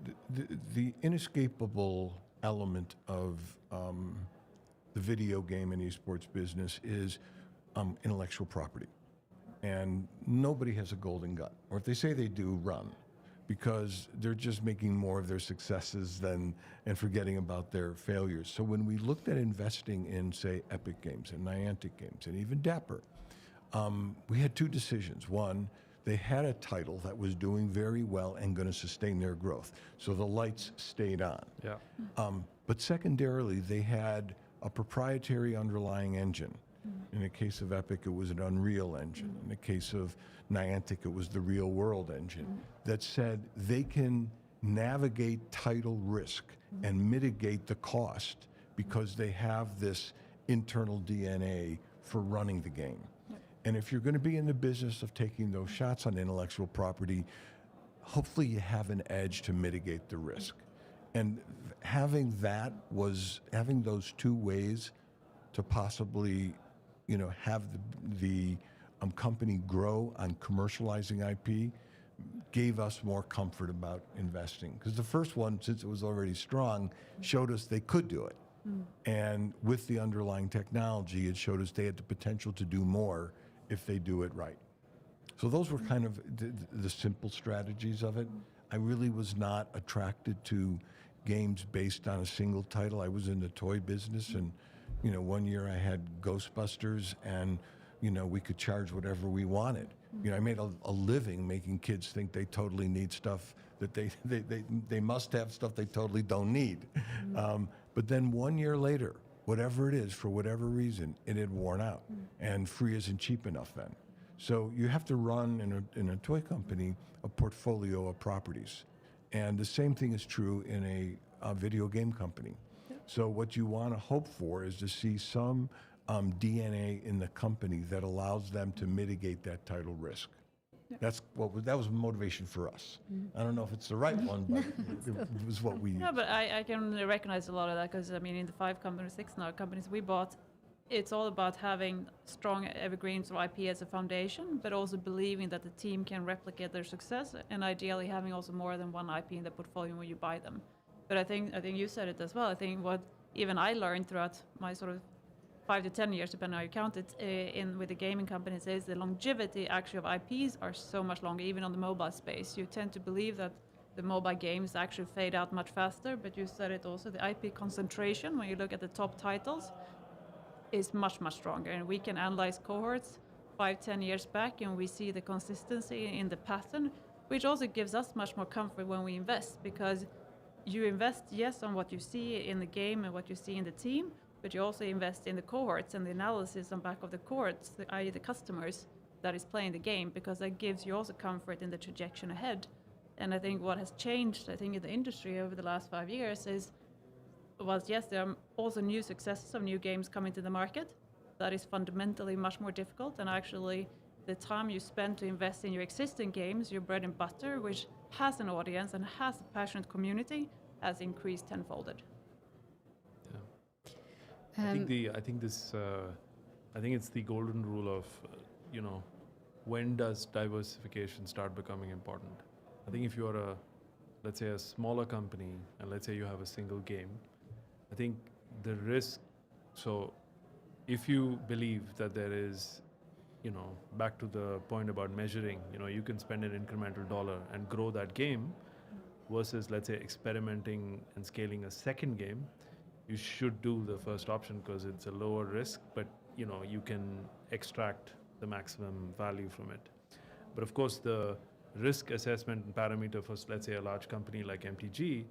the inescapable element of the video game and esports business is intellectual property. And nobody has a golden gun. Or if they say they do, run. Because they're just making more of their successes and forgetting about their failures. So when we looked at investing in, say, Epic Games and Niantic Games and even Dapper, we had two decisions. One, they had a title that was doing very well and going to sustain their growth. So the lights stayed on. But secondarily, they had a proprietary underlying engine. In the case of Epic, it was an Unreal engine. In the case of Niantic, it was the Real World engine that said they can navigate title risk and mitigate the cost because they have this internal DNA for running the game. And if you're going to be in the business of taking those shots on intellectual property, hopefully you have an edge to mitigate the risk. And having those two ways to possibly, have the company grow on commercializing IP gave us more comfort about investing. Because the first one, since it was already strong, showed us they could do it. And with the underlying technology, it showed us they had the potential to do more if they do it right. So those were kind of the simple strategies of it. I really was not attracted to games based on a single title. I was in the toy business, and one year I had Ghostbusters, and we could charge whatever we wanted. I made a living making kids think they totally need stuff that they must have stuff they totally don't need. But then 1 year later, whatever it is, for whatever reason, it had worn out, and free isn't cheap enough then. So you have to run in a toy company a portfolio of properties, and the same thing is true in a video game company. So what you want to hope for is to see some DNA in the company that allows them to mitigate that title risk. That was motivation for us. I don't know if it's the right one, but it was what we used. No, but I can recognize a lot of that because, in the 5 companies, 6 now companies we bought, it's all about having strong evergreens or IP as a foundation, but also believing that the team can replicate their success, and ideally having also more than one IP in the portfolio when you buy them. But I think you said it as well. I think what even I learned throughout my sort of 5 to 10 years, depending on how you count it, with the gaming companies, is the longevity actually of IPs are so much longer, even on the mobile space. You tend to believe that the mobile games actually fade out much faster, but you said it also, the IP concentration, when you look at the top titles, is much, much stronger. And we can analyze cohorts 5-10 years back, and we see the consistency in the pattern, which also gives us much more comfort when we invest, because you invest, yes, on what you see in the game and what you see in the team, but you also invest in the cohorts and the analysis on back of the cohorts, i.e. the customers that is playing the game, because that gives you also comfort in the trajectory ahead. And I think what has changed, in the industry over the last 5 years yes, there are also new successes of new games coming to the market. That is fundamentally much more difficult, and actually the time you spend to invest in your existing games, your bread and butter, which has an audience and has a passionate community, has increased tenfolded. I think it's the golden rule of, when does diversification start becoming important? I think if you're let's say a smaller company, and let's say you have a single game, I think the risk, so if you believe that there is, back to the point about measuring, you can spend an incremental dollar and grow that game versus, let's say, experimenting and scaling a second game, you should do the first option because it's a lower risk, but you can extract the maximum value from it. But of course, the risk assessment and parameter for, let's say, a large company like MTG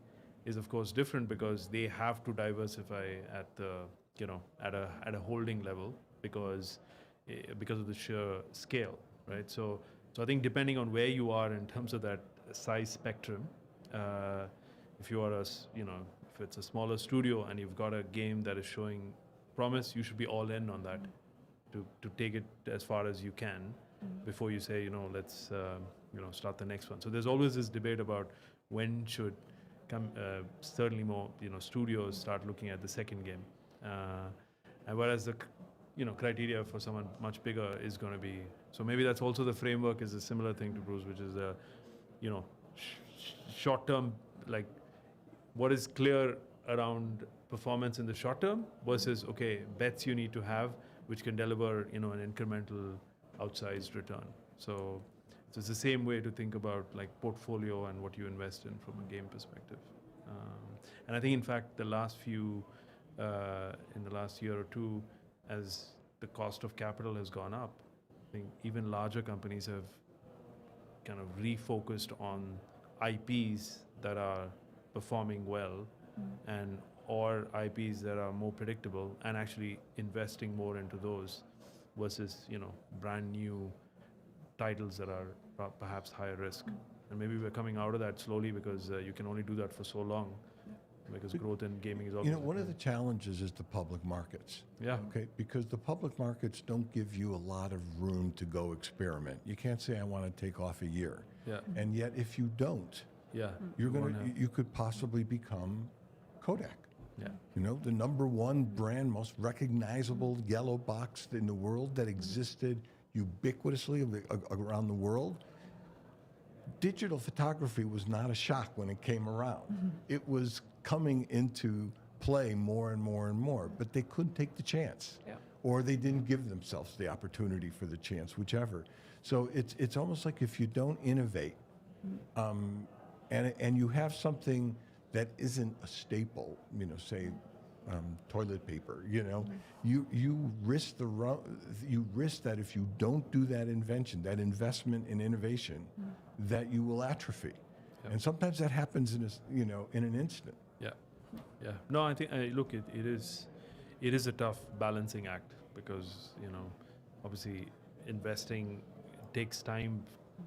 is of course different because they have to diversify at the, at a holding level because of the sheer scale, right? So I think depending on where you are in terms of that size spectrum, if you are if it's a smaller studio and you've got a game that is showing promise, you should be all in on that to take it as far as you can before you say, let's start the next one. So there's always this debate about when should certainly more studios start looking at the second game, and whereas the criteria for someone much bigger is going to be, so maybe that's also the framework is a similar thing to Bruce, which is short term, like what is clear around performance in the short term versus bets you need to have which can deliver an incremental outsized return. So it's the same way to think about like portfolio and what you invest in from a game perspective. And I think in fact in the last year or two, as the cost of capital has gone up, I think even larger companies have kind of refocused on IPs that are performing well or IPs that are more predictable and actually investing more into those versus brand new titles that are perhaps higher risk. And maybe we're coming out of that slowly because you can only do that for so long because growth in gaming is always one of the challenges is the public markets. Yeah. Okay, because the public markets don't give you a lot of room to go experiment. You can't say I want to take off a year. Yeah. And yet if you don't, you could possibly become Kodak. Yeah. The number one brand, most recognizable yellow box in the world that existed ubiquitously around the world. Digital photography was not a shock when it came around. It was coming into play more and more and more, but they couldn't take the chance, or they didn't give themselves the opportunity for the chance, whichever. So it's almost like if you don't innovate, and you have something that isn't a staple, say toilet paper, you risk that if you don't do that invention, that investment in innovation, that you will atrophy. And sometimes that happens in an instant. Yeah. No, I think look, it is a tough balancing act because obviously investing takes time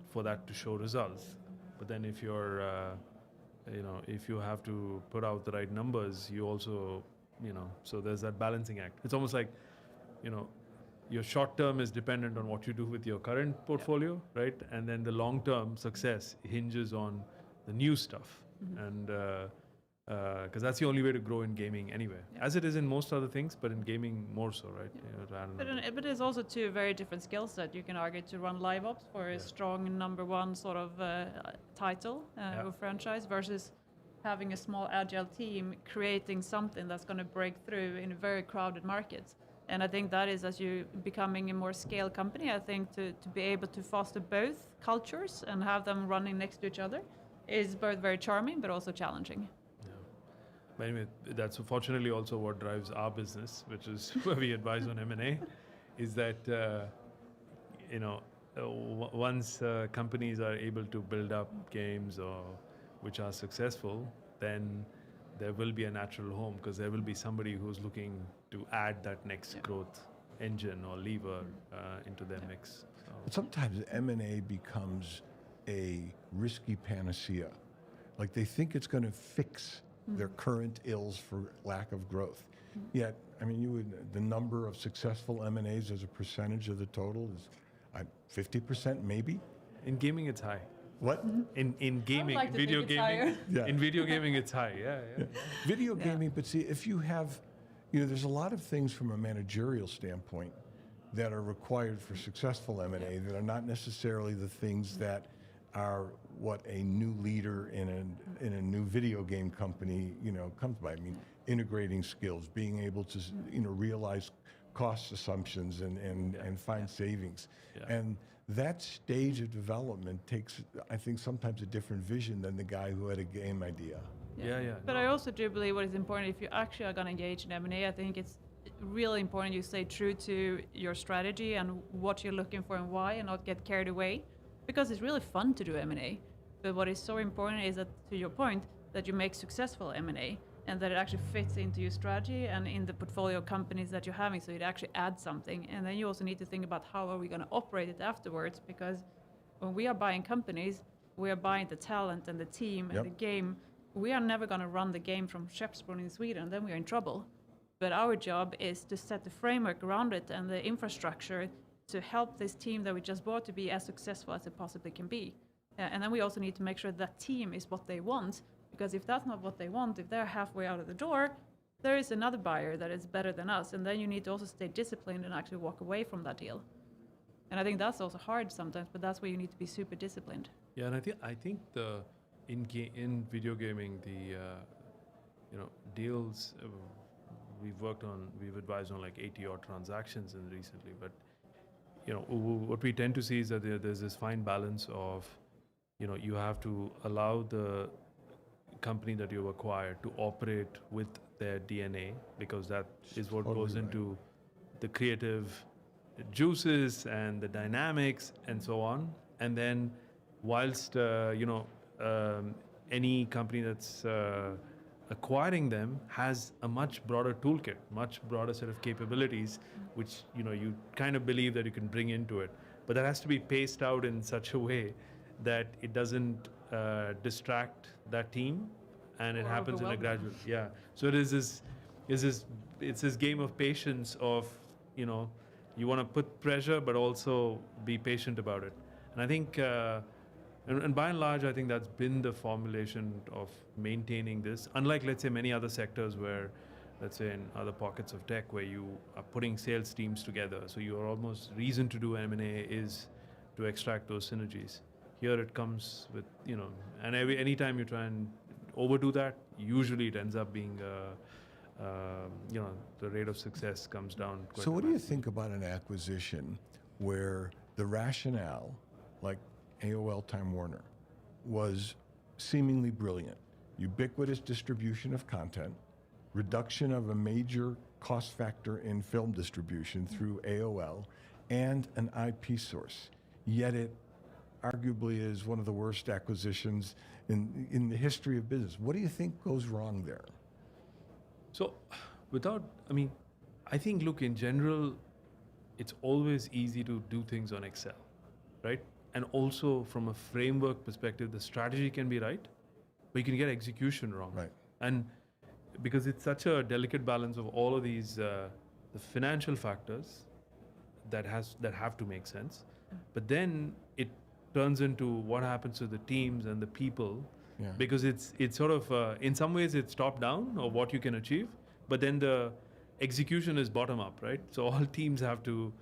for that to show results. But then if you're if you have to put out the right numbers, you also so there's that balancing act. It's almost like your short term is dependent on what you do with your current portfolio, right? And then the long term success hinges on the new stuff, and because that's the only way to grow in gaming anyway, as it is in most other things, but in gaming more so, right? But it's also two very different skill sets. You can argue to run live ops for a strong number one sort of title or franchise versus having a small agile team creating something that's going to break through in a very crowded market. And I think that is, as you becoming a more scale company, I think to be able to foster both cultures and have them running next to each other is both very charming but also challenging. But anyway, that's fortunately also what drives our business, which is where we advise on M&A, is that once companies are able to build up games which are successful, then there will be a natural home because there will be somebody who's looking to add that next growth engine or lever into their mix. So. But sometimes M&A becomes a risky panacea. Like they think it's going to fix their current ills for lack of growth. Yet, I mean, the number of successful M&As as a percentage of the total is 50% maybe? In gaming, it's high. What? In gaming, video gaming, in video gaming, it's high. Yeah. Video gaming, but see, if you have, there's a lot of things from a managerial standpoint that are required for successful M&A that are not necessarily the things that are what a new leader in a new video game company, comes by. I mean, integrating skills, being able to, realize cost assumptions and find savings. Yeah. And that stage of development takes, I think, sometimes a different vision than the guy who had a game idea. Yeah. But I also do believe what is important, if you actually are going to engage in M&A, I think it's really important you stay true to your strategy and what you're looking for and why, and not get carried away, because it's really fun to do M&A. But what is so important is that, to your point, that you make successful M&A and that it actually fits into your strategy and in the portfolio companies that you're having, so it actually adds something. And then you also need to think about how are we going to operate it afterwards, because when we are buying companies, we are buying the talent and the team and the game. We are never going to run the game from Skeppsbron in Sweden, then we are in trouble. But our job is to set the framework around it and the infrastructure to help this team that we just bought to be as successful as it possibly can be. And then we also need to make sure that team is what they want, because if that's not what they want, if they're halfway out of the door, there is another buyer that is better than us, and then you need to also stay disciplined and actually walk away from that deal. And I think that's also hard sometimes, but that's where you need to be super disciplined. Yeah, and I think in video gaming, the deals we've advised on like 80 odd transactions recently, but what we tend to see is that there's this fine balance of you have to allow the company that you've acquired to operate with their DNA, because that is what goes into the creative juices and the dynamics and so on. And then whilst any company that's acquiring them has a much broader toolkit, much broader set of capabilities, which you kind of believe that you can bring into it, but that has to be paced out in such a way that it doesn't distract that team, and it happens in a gradual. Yeah. So it is this game of patience of you want to put pressure, but also be patient about it. And I think, and by and large, I think that's been the formulation of maintaining this. Unlike, let's say, many other sectors where, let's say, in other pockets of tech where you are putting sales teams together, so your almost reason to do M&A is to extract those synergies. Here it comes with, and anytime you try and overdo that, usually it ends up being, the rate of success comes down quite. So what do you think about an acquisition where the rationale, like AOL Time Warner, was seemingly brilliant? Ubiquitous distribution of content, reduction of a major cost factor in film distribution through AOL, and an IP source. Yet it arguably is one of the worst acquisitions in the history of business. What do you think goes wrong there? So I think, look, in general, it's always easy to do things on Excel, right? And also from a framework perspective, the strategy can be right, but you can get execution wrong. Right. And because it's such a delicate balance of all of these, the financial factors that have to make sense, but then it turns into what happens to the teams and the people, because it's sort of, in some ways it's top down of what you can achieve, but then the execution is bottom up, right? So all teams have to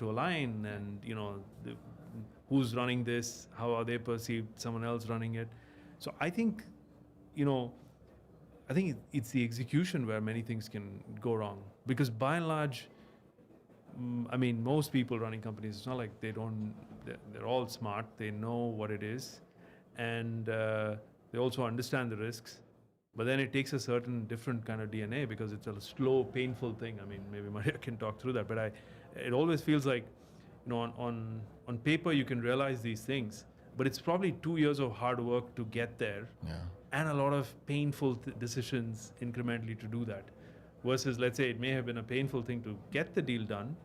align, and who's running this, how are they perceived, someone else running it. So I think it's the execution where many things can go wrong, because by and large, most people running companies, it's not like they're all smart, they know what it is, and they also understand the risks, but then it takes a certain different kind of DNA, because it's a slow, painful thing. Maybe Maria can talk through that, but it always feels like, on paper you can realize these things, but it's probably 2 years of hard work to get there, and a lot of painful decisions incrementally to do that. Versus, let's say, it may have been a painful thing to get the deal done,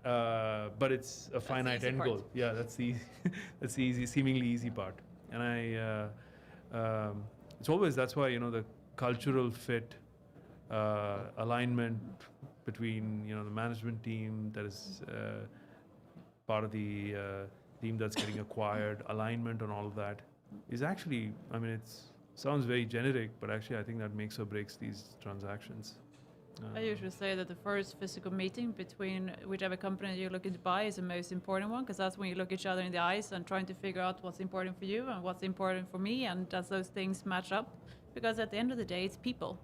but it's a finite end goal. Yeah, that's the seemingly easy part. And it's always, that's why, the cultural fit, alignment between, the management team that is part of the team that's getting acquired, alignment on all of that is actually, it sounds very generic, but actually I think that makes or breaks these transactions. I usually say that the first physical meeting between whichever company you're looking to buy is the most important one, because that's when you look each other in the eyes and trying to figure out what's important for you and what's important for me, and does those things match up? Because at the end of the day, it's people,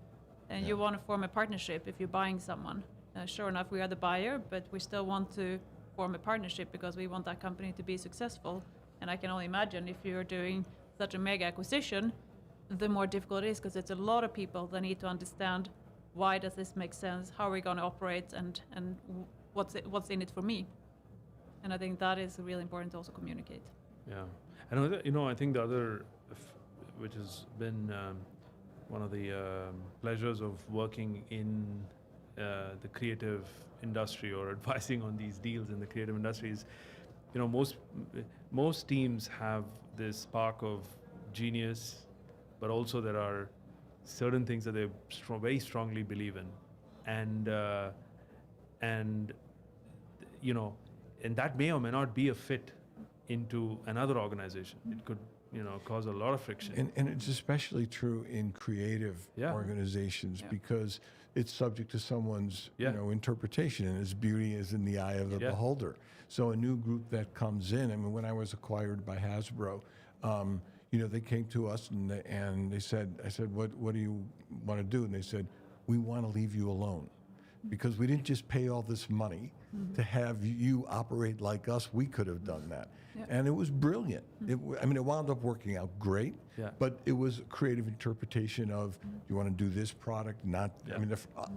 and you want to form a partnership if you're buying someone. Sure enough, we are the buyer, but we still want to form a partnership because we want that company to be successful. And I can only imagine if you're doing such a mega acquisition, the more difficult it is, because it's a lot of people that need to understand why does this make sense? How are we going to operate, and what's in it for me? And I think that is really important to also communicate. Yeah, and I think the other, which has been one of the pleasures of working in the creative industry or advising on these deals in the creative industry is, most teams have this spark of genius, but also there are certain things that they very strongly believe in, and that may or may not be a fit into another organization. It could cause a lot of friction. And it's especially true in creative organizations because it's subject to someone's interpretation, and its beauty is in the eye of the beholder. So a new group that comes in, I mean, when I was acquired by Hasbro, they came to us and they said, I said, what do you want to do? And they said, we want to leave you alone. Because we didn't just pay all this money to have you operate like us. We could have done that. And it was brilliant. It wound up working out great, but it was a creative interpretation of, you want to do this product?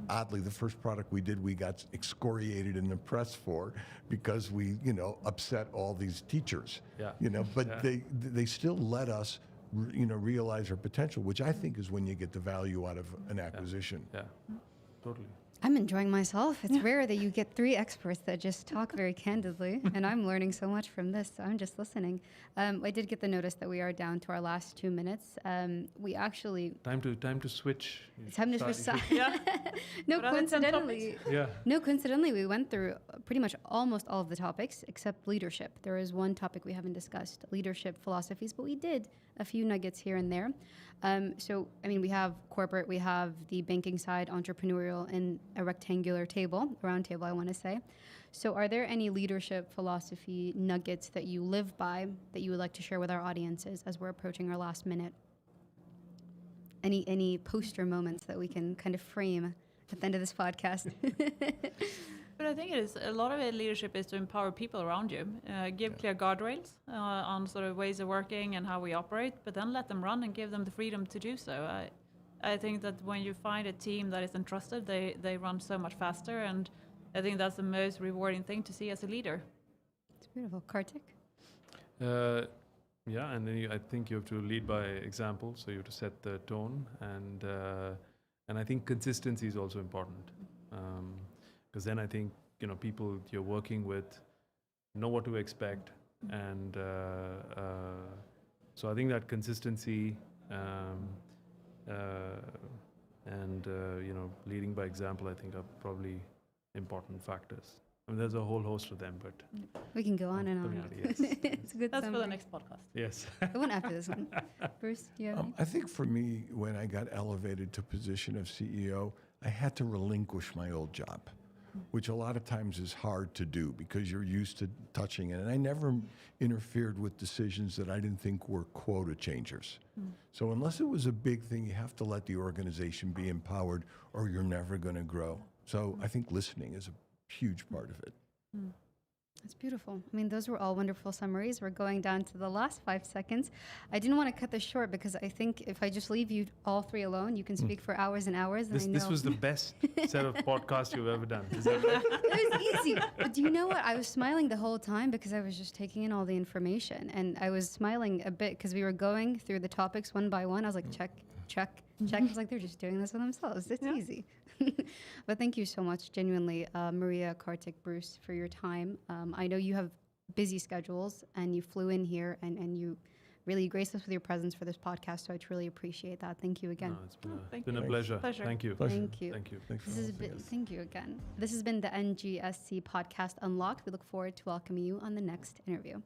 Oddly, the first product we did, we got excoriated in the press for because we, upset all these teachers. But they still let us, realize our potential, which I think is when you get the value out of an acquisition. Yeah, totally. I'm enjoying myself. It's rare that you get three experts that just talk very candidly, and I'm learning so much from this, so I'm just listening. I did get the notice that we are down to our last 2 minutes. We actually... Time to switch. Time to switch sides. No, coincidentally, we went through pretty much almost all of the topics except leadership. There is one topic we haven't discussed, leadership philosophies, but we did a few nuggets here and there. We have corporate, we have the banking side, entrepreneurial, and a rectangular table, a round table, I want to say. So are there any leadership philosophy nuggets that you live by that you would like to share with our audiences as we're approaching our last minute? Any poster moments that we can kind of frame at the end of this podcast? But I think a lot of leadership is to empower people around you, give clear guardrails on sort of ways of working and how we operate, but then let them run and give them the freedom to do so. I think that when you find a team that is entrusted, they run so much faster, and I think that's the most rewarding thing to see as a leader. It's beautiful. Kartik? And then I think you have to lead by example, so you have to set the tone, and I think consistency is also important. Because then I think people you're working with know what to expect, and so I think that consistency and leading by example, I think, are probably important factors. I mean, there's a whole host of them, but we can go on and on. Yes. It's a good. That's summary. for the next podcast. Yes. The one after this one. Bruce, do you have any? I think for me, when I got elevated to position of CEO, I had to relinquish my old job, which a lot of times is hard to do because you're used to touching it. And I never interfered with decisions that I didn't think were quota changers. So unless it was a big thing, you have to let the organization be empowered or you're never going to grow. So I think listening is a huge part of it. That's beautiful. I mean, those were all wonderful summaries. We're going down to the last 5 seconds. I didn't want to cut this short because I think if I just leave you all three alone, you can speak for hours and hours. This was the best set of podcasts you've ever done. Is that right? It was easy. But do you know what? I was smiling the whole time because I was just taking in all the information. And I was smiling a bit because we were going through the topics one by one. I was like, check, check, check. I was like, they're just doing this for themselves. It's easy. But thank you so much, genuinely, Maria, Kartik, Bruce, for your time. I know you have busy schedules and you flew in here and you really graced us with your presence for this podcast, so I truly appreciate that. Thank you again. No, it's been a pleasure. Thank you. Thank you. Thank you. Thank you again. This has been the NGSC podcast Unlocked. We look forward to welcoming you on the next interview.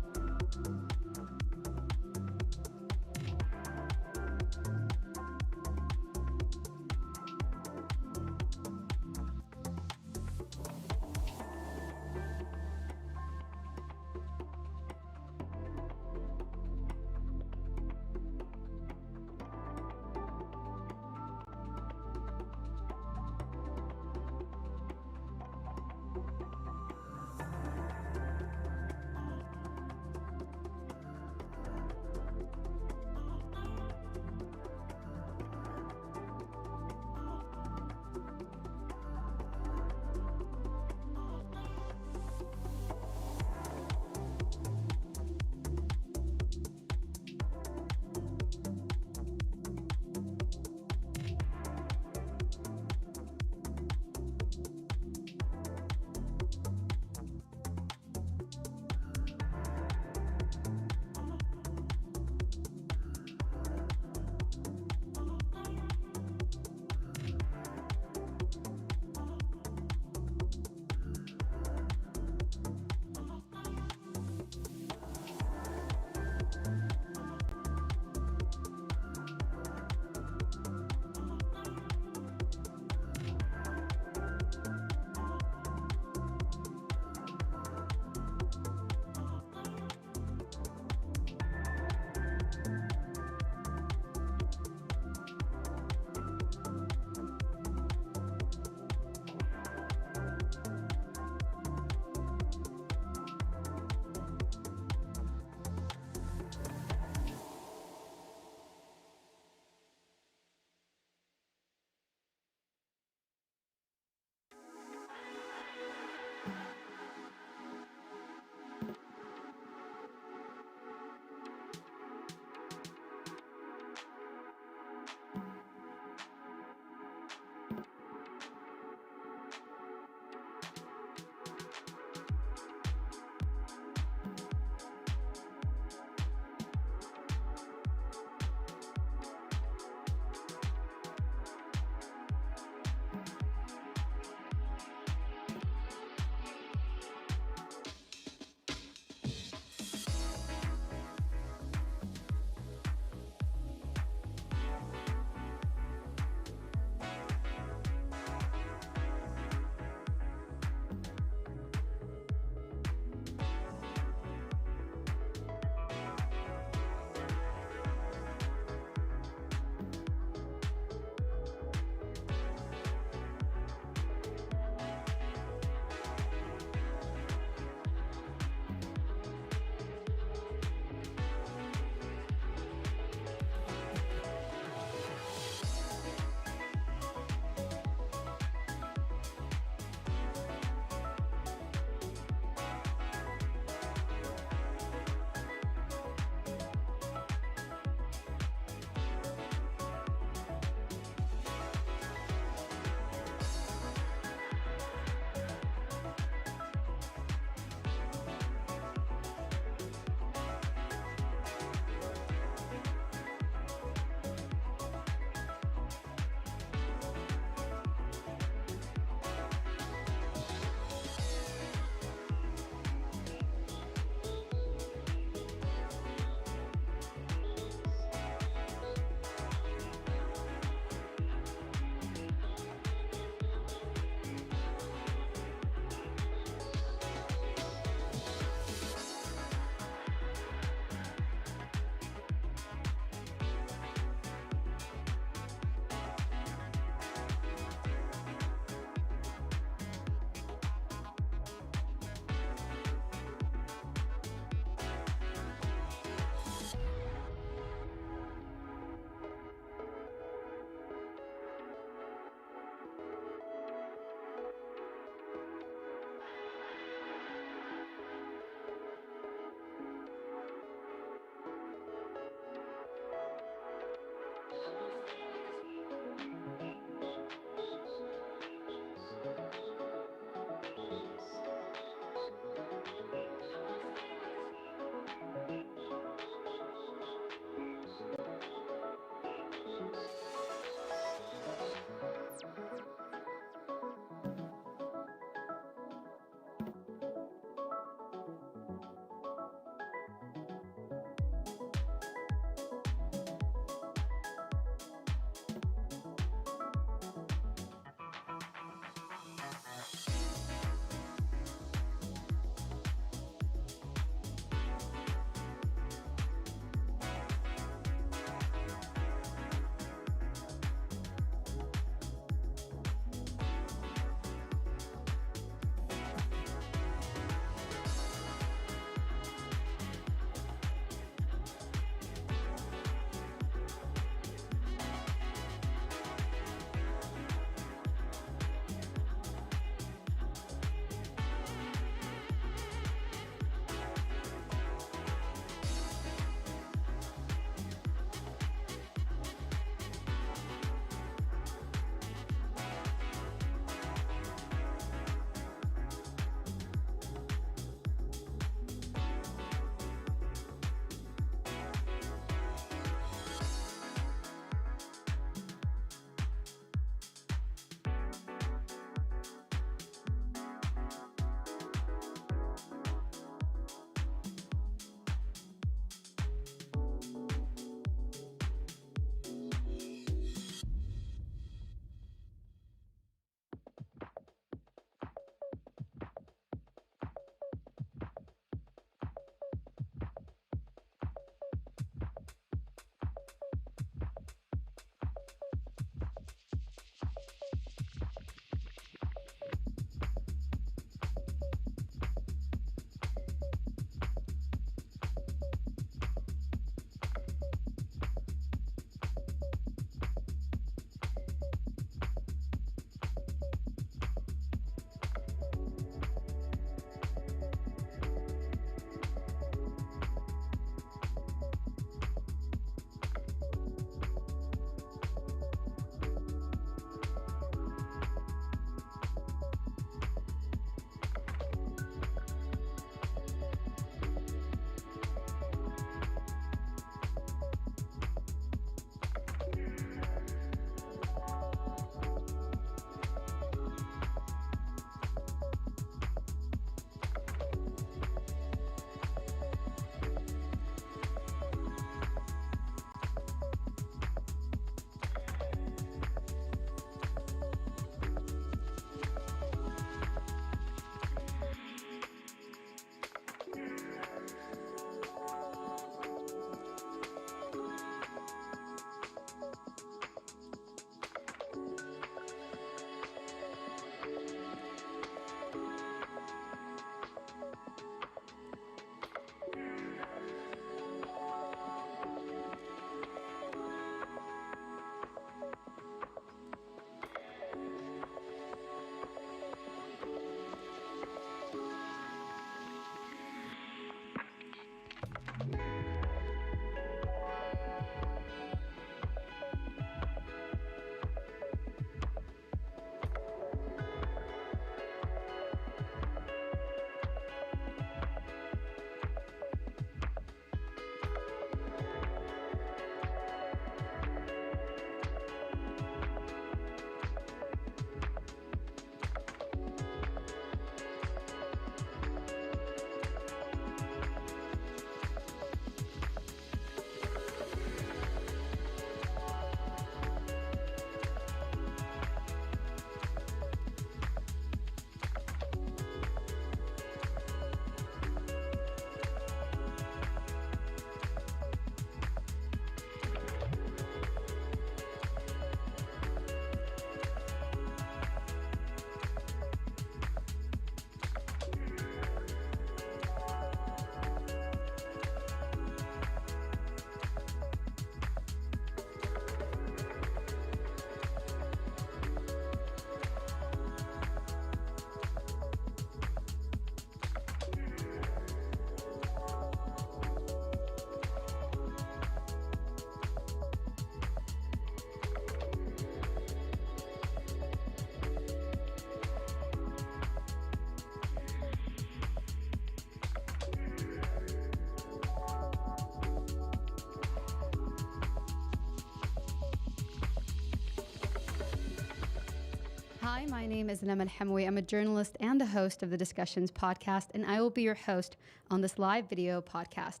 Hi, my name is Namal Hamwi. I'm a journalist and the host of the Discussions podcast, and I will be your host on this live video podcast.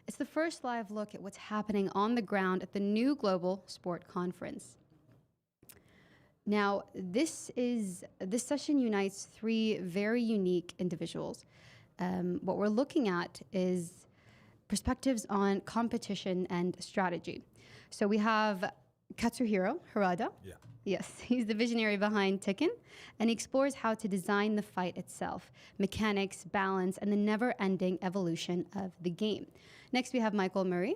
It's the first live look at what's happening on the ground at the new Global Sport Conference. Now, this session unites three very unique individuals. What we're looking at is perspectives on competition and strategy. So we have Katsuhiro Harada. Yeah. Yes, he's the visionary behind Tekken, and he explores how to design the fight itself, mechanics, balance, and the never-ending evolution of the game. Next, we have Michael Murray.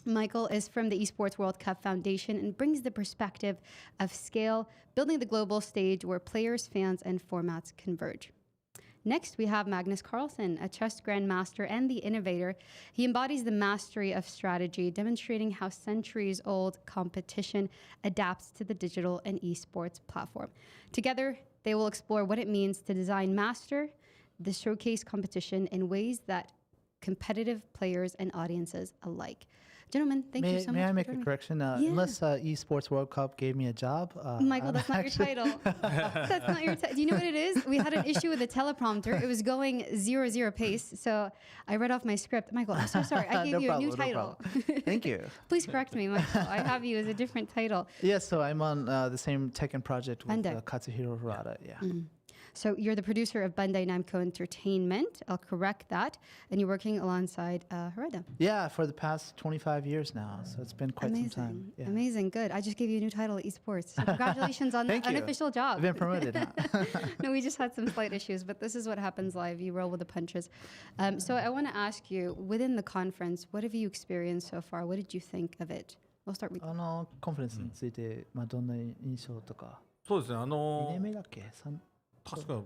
Michael is from the Esports World Cup Foundation and brings the perspective of scale, building the global stage where players, fans, and formats converge. Next, we have Magnus Carlsen, a chess grandmaster and the innovator. He embodies the mastery of strategy, demonstrating how centuries-old competition adapts to the digital and esports platform. Together, they will explore what it means to design master the showcase competition in ways that competitive players and audiences alike. Gentlemen, thank you so much. May I make a correction? Unless Esports World Cup gave me a job. Michael, that's not your title. That's not your title. Do you know what it is? We had an issue with the teleprompter. It was going 0-0 pace. So I read off my script. Michael, I'm so sorry. I gave you a new title. Thank you. Please correct me, Michael. I have you as a different title. Yes, so I'm on the same Tekken project with Katsuhiro Harada. Yeah. So you're the producer of Bandai Namco Entertainment. I'll correct that. And you're working alongside Harada. Yeah, for the past 25 years now. So it's been quite some time. Yeah. Amazing. Good. I just gave you a new title at Esports. So congratulations on the unofficial job. I've been promoted. No, we just had some slight issues, but this is what happens live. You roll with the punches. So I want to ask you, within the conference, what have you experienced so far? What did you think of it? We'll start with you. コンファレンスについて、どんな印象とか。そうですね。2年目だっけ？確か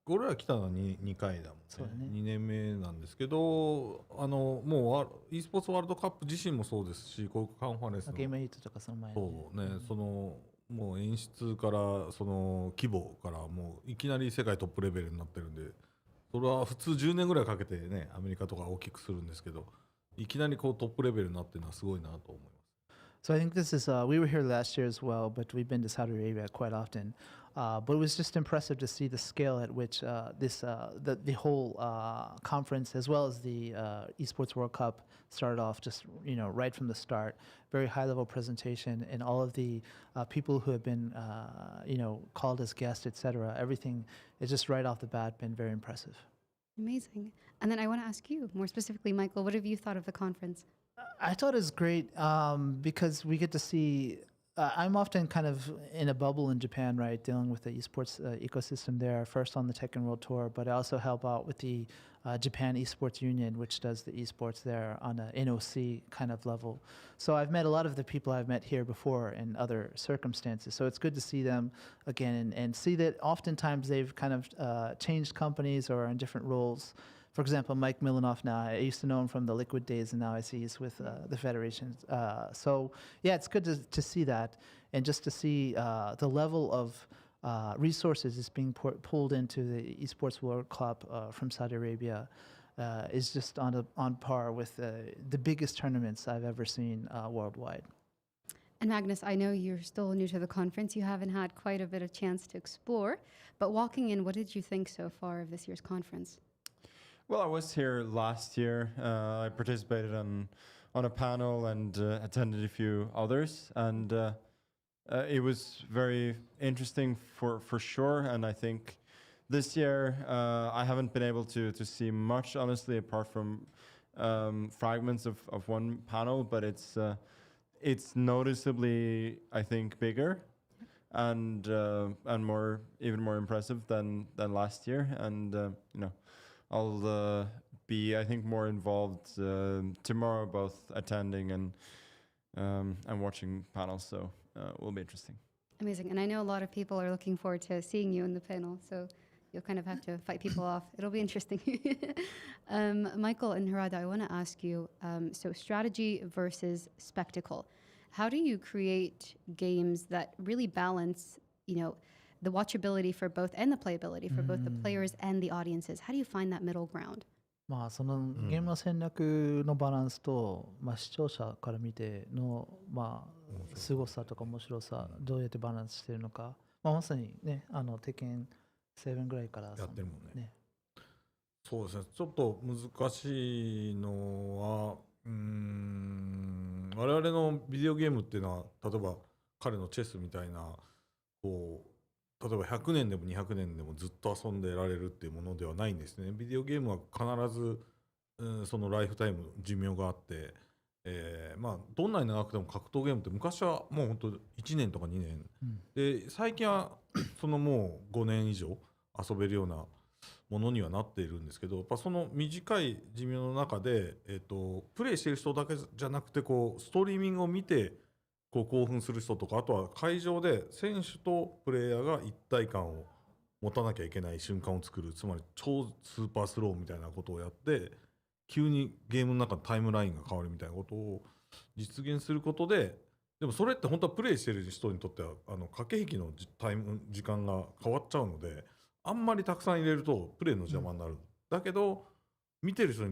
俺ら来たのは 2回だもんね。2年目なんですけど、もう e スポーツワールドカップ自身もそうですし、こういうカンファレンスのゲーム8とかその前にそうね、もう演出からその規模からもういきなり世界トップレベルになってるんで、それは普通10年ぐらいかけてね、アメリカとか大きくするんですけど、いきなりこうトップレベルになってるのはすごいなと思います。So I think this is, we were here last year as well, but we've been to Saudi Arabia quite often. But it was just impressive to see the scale at which the whole conference, as well as the Esports World Cup, started off just right from the start. Very high level presentation, and all of the people who have been called as guests, etc. Everything is just right off the bat been very impressive. Amazing. And then I want to ask you more specifically, Michael, what have you thought of the conference? I thought it was great because we get to see. I'm often kind of in a bubble in Japan, right, dealing with the esports ecosystem there, first on the Tekken World Tour, but I also help out with the Japan Esports Union, which does the esports there on an NOC kind of level. So I've met a lot of the people I've met here before in other circumstances. So it's good to see them again and see that oftentimes they've kind of changed companies or are in different roles. For example, Mike Milanoff now, I used to know him from the Liquid days, and now I see he's with the Federation. So, yeah, it's good to see that, and just to see the level of resources is being pulled into the Esports World Cup from Saudi Arabia is just on par with the biggest tournaments I've ever seen worldwide. And Magnus, I know you're still new to the conference. You haven't had quite a bit of chance to explore, but walking in, what did you think so far of this year's conference? Well, I was here last year. I participated on a panel and attended a few others, and it was very interesting for sure. And I think this year I haven't been able to see much, honestly, apart from fragments of one panel. But it's noticeably, I think, bigger and even more impressive than last year. And I'll be, I think, more involved tomorrow, both attending and watching panels. So it will be interesting. Amazing. And I know a lot of people are looking forward to seeing you in the panel. So you'll kind of have to fight people off. It'll be interesting. Michael and Harada, I want to ask you, so strategy versus spectacle. How do you create games that really balance, the watchability for both and the playability for both the players and the audiences? How do you find that middle ground? そのゲームの戦略のバランスと、視聴者から見ての凄さとか面白さどうやってバランスしているのか、まあ、まさにね、鉄拳7ぐらいからやってるもんね。ね。そうですね。ちょっと難しいのは、我々のビデオゲームっていうのは、例えば彼のチェスみたいな、こう、例えば100年でも200年でもずっと遊んでられるっていうものではないんですね。ビデオゲームは必ず、そのライフタイム、寿命があって、まあ、どんなに長くても格闘ゲームって昔はもう本当1年とか2年、で最近はそのもう5年以上遊べるようなものにはなっているんですけど、やっぱその短い寿命の中で、プレイしている人だけじゃなくてこうストリーミングを見てこう興奮する人とか、あとは会場で選手とプレイヤーが一体感を持たなきゃいけない瞬間を作る、つまり超スーパースローみたいなことをやって急にゲームの中のタイムラインが変わるみたいなことを実現することで、でもそれって本当はプレイしてる人にとっては駆け引きの時間が変わっちゃうので、あんまりたくさん入れるとプレイの邪魔になる。だけど見てる人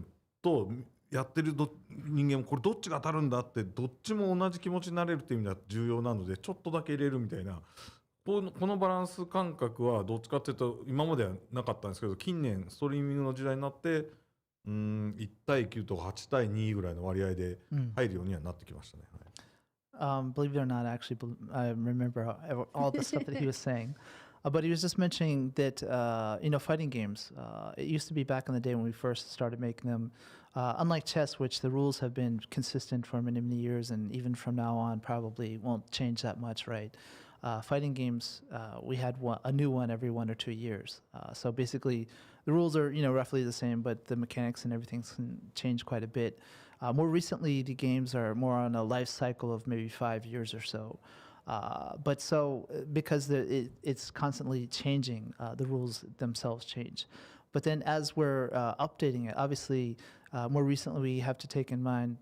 とやってる人間もこれどっちが当たるんだってどっちも同じ気持ちになれるっていう意味では重要なので、ちょっとだけ入れるみたいな、このバランス感覚はどっちかっていうと今まではなかったんですけど、近年ストリーミングの時代になって1対9とか8対2ぐらいの割合で入るようにはなってきましたね。Believe it or not, actually, I remember all the stuff that he was saying. But he was just mentioning that, fighting games, it used to be back in the day when we first started making them, unlike chess, which the rules have been consistent for many, many years, and even from now on probably won't change that much, right? Fighting games, we had a new one every 1 or 2 years. So basically, the rules are, roughly the same, but the mechanics and everything can change quite a bit. More recently, the games are more on a life cycle of maybe 5 years or so. Because it's constantly changing, the rules themselves change. But then as we're updating it, obviously, more recently we have to take in mind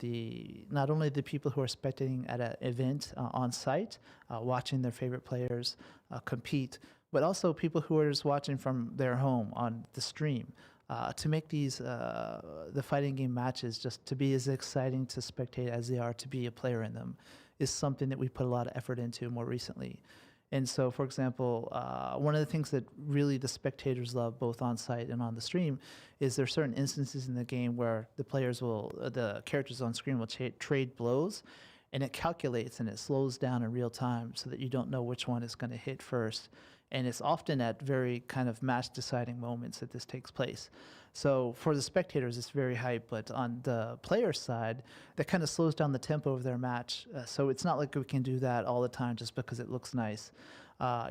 not only the people who are spectating at an event on site, watching their favorite players compete, but also people who are just watching from their home on the stream. To make the fighting game matches just to be as exciting to spectate as they are to be a player in them is something that we put a lot of effort into more recently. And so, for example, one of the things that really the spectators love both on site and on the stream is there are certain instances in the game where the characters on screen will trade blows, and it calculates and it slows down in real time so that you don't know which one is going to hit first. And it's often at very kind of match-deciding moments that this takes place. So for the spectators, it's very hype, but on the player side, that kind of slows down the tempo of their match. So it's not like we can do that all the time just because it looks nice.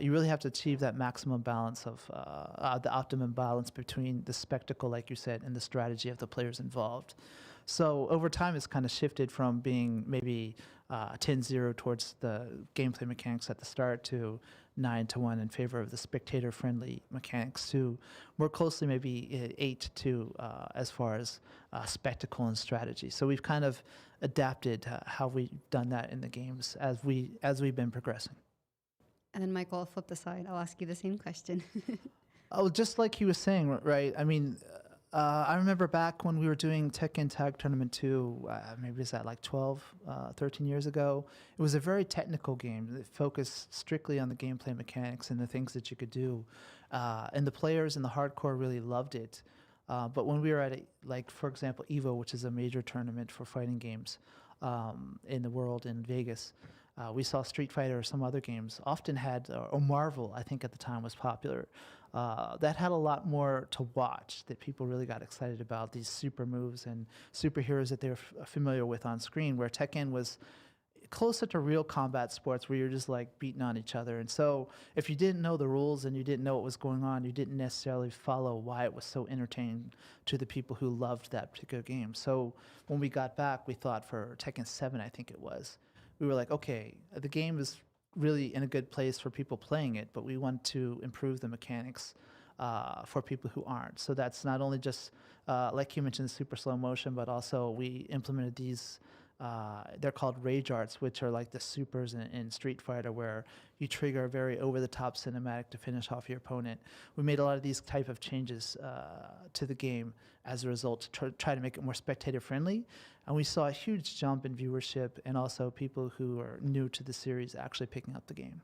You really have to achieve that maximum balance of the optimum balance between the spectacle, like you said, and the strategy of the players involved. So over time, it's kind of shifted from being maybe 10-0 towards the gameplay mechanics at the start to 9-1 in favor of the spectator-friendly mechanics to more closely maybe 8-2 as far as spectacle and strategy. So we've kind of adapted how we've done that in the games as we've been progressing. And then Michael, I'll flip the side. I'll ask you the same question. Oh, just like he was saying, right? I mean, I remember back when we were doing Tekken Tag Tournament 2, maybe was that like 12, 13 years ago. It was a very technical game that focused strictly on the gameplay mechanics and the things that you could do. And the players in the hardcore really loved it. But when we were at, for example, EVO, which is a major tournament for fighting games in the world in Vegas, we saw Street Fighter or some other games often had, or Marvel, I think at the time was popular. That had a lot more to watch, that people really got excited about, these super moves and superheroes that they were familiar with on screen, where Tekken was closer to real combat sports where you're just like beating on each other. And so if you didn't know the rules and you didn't know what was going on, you didn't necessarily follow why it was so entertaining to the people who loved that particular game. So when we got back, we thought for Tekken 7, I think it was, we were like, okay, the game is really in a good place for people playing it, but we want to improve the mechanics for people who aren't. So that's not only just, like you mentioned, super slow motion, but also we implemented these, they're called rage arts, which are like the supers in Street Fighter, where you trigger a very over-the-top cinematic to finish off your opponent. We made a lot of these type of changes to the game as a result to try to make it more spectator-friendly. And we saw a huge jump in viewership and also people who are new to the series actually picking up the game.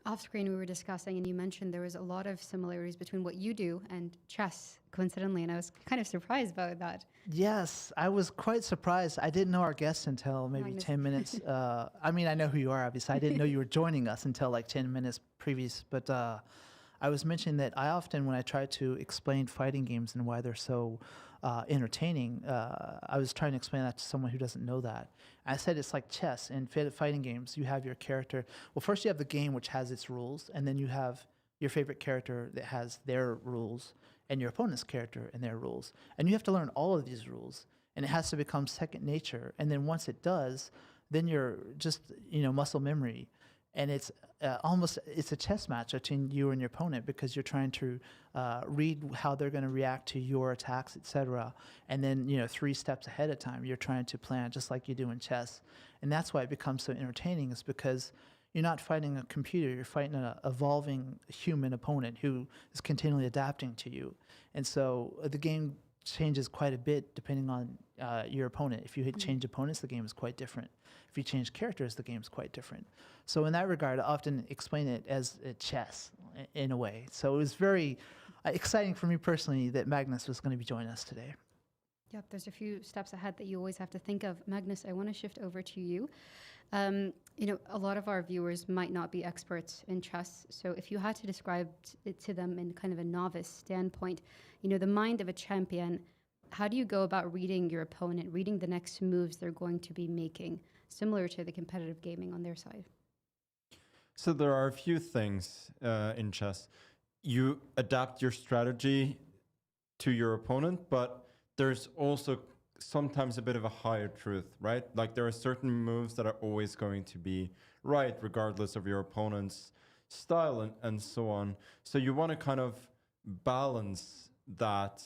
Off screen, we were discussing, and you mentioned there was a lot of similarities between what you do and chess, coincidentally, and I was kind of surprised by that. Yes, I was quite surprised. I didn't know our guests until maybe Magnus. 10 minutes. I mean, I know who you are, obviously. I didn't know you were joining us until like 10 minutes previous. But I was mentioning that I often, when I try to explain fighting games and why they're so entertaining, I was trying to explain that to someone who doesn't know that. I said it's like chess. In fighting games, you have your character. Well, first you have the game, which has its rules, and then you have your favorite character that has their rules, and your opponent's character and their rules. And you have to learn all of these rules, and it has to become second nature. And then once it does, then you're just, muscle memory. And it's it's a chess match between you and your opponent, because you're trying to read how they're going to react to your attacks, etc. And then 3 steps ahead of time, you're trying to plan just like you do in chess. And that's why it becomes so entertaining, is because you're not fighting a computer, you're fighting an evolving human opponent who is continually adapting to you. And so the game changes quite a bit depending on your opponent. If you change opponents, the game is quite different. If you change characters, the game is quite different. So in that regard, I often explain it as chess in a way. So it was very exciting for me personally that Magnus was going to be joining us today. Yep, there's a few steps ahead that you always have to think of. Magnus, I want to shift over to you. A lot of our viewers might not be experts in chess. So if you had to describe it to them in kind of a novice standpoint, the mind of a champion, how do you go about reading your opponent, reading the next moves they're going to be making, similar to the competitive gaming on their side? So there are a few things in chess. You adapt your strategy to your opponent, but there's also sometimes a bit of a higher truth, right? Like there are certain moves that are always going to be right, regardless of your opponent's style and so on. So you want to kind of balance that.